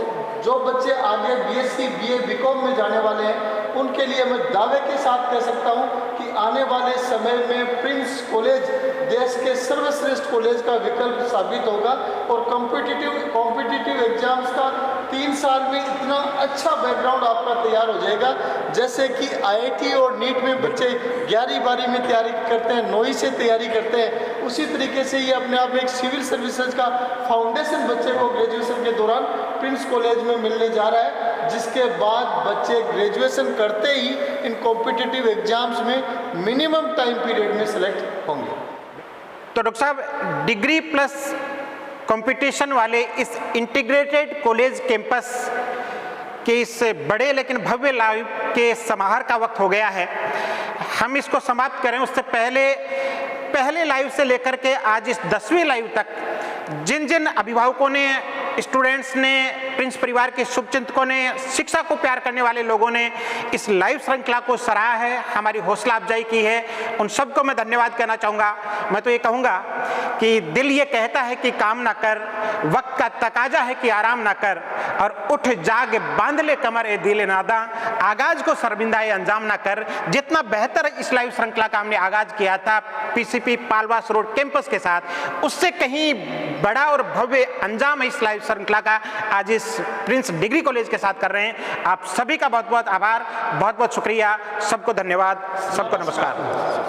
जो बच्चे आगे बीएससी, बीए, बीकॉम में जाने वाले हैं, उनके लिए मैं दावे के साथ कह सकता हूं कि आने वाले समय में प्रिंस कॉलेज देश के सर्वश्रेष्ठ कॉलेज का विकल्प साबित होगा और कॉम्पिटिटिव एग्जाम्स का 3 साल में इतना अच्छा बैकग्राउंड आपका तैयार हो जाएगा। जैसे कि आईआईटी और नीट में बच्चे 11वीं 12वीं में तैयारी करते हैं, 9वीं से तैयारी करते हैं, उसी तरीके से ये अपने आप में एक सिविल सर्विसेज का फाउंडेशन बच्चे को ग्रेजुएशन के दौरान प्रिंस कॉलेज में मिलने जा रहा है, जिसके बाद बच्चे ग्रेजुएशन करते ही इन कॉम्पिटिटिव एग्जाम्स में मिनिमम टाइम पीरियड में सेलेक्ट होंगे। तो डॉक्टर साहब, डिग्री प्लस कंपटीशन वाले इस इंटीग्रेटेड कॉलेज कैंपस के इस बड़े लेकिन भव्य लाइव के समारोह का वक्त हो गया है। हम इसको समाप्त करें उससे पहले लाइव से लेकर के आज इस 10वीं लाइव तक जिन जिन अभिभावकों ने, स्टूडेंट्स ने, प्रिंस परिवार के शुभचिंतकों ने, शिक्षा को प्यार करने वाले लोगों ने इस लाइव श्रृंखला को सराहा है, हमारी हौसला अफजाई की है, उन सबको मैं धन्यवाद कहना चाहूँगा। मैं तो ये कहूँगा कि दिल ये कहता है कि काम ना कर, वक्त का तकाजा है कि आराम ना कर, और उठ जाग बांध ले कमर ए दिल नादा, आगाज को शर्मिंदा ए अंजाम ना कर। जितना बेहतर इस लाइव श्रृंखला का हमने आगाज किया था पीसीपी पालवास रोड कैंपस के साथ, उससे कहीं बड़ा और भव्य अंजाम इस लाइव श्रृंखला का आज इस प्रिंस डिग्री कॉलेज के साथ कर रहे हैं। आप सभी का बहुत बहुत आभार, बहुत बहुत शुक्रिया, सबको धन्यवाद, सबको नमस्कार।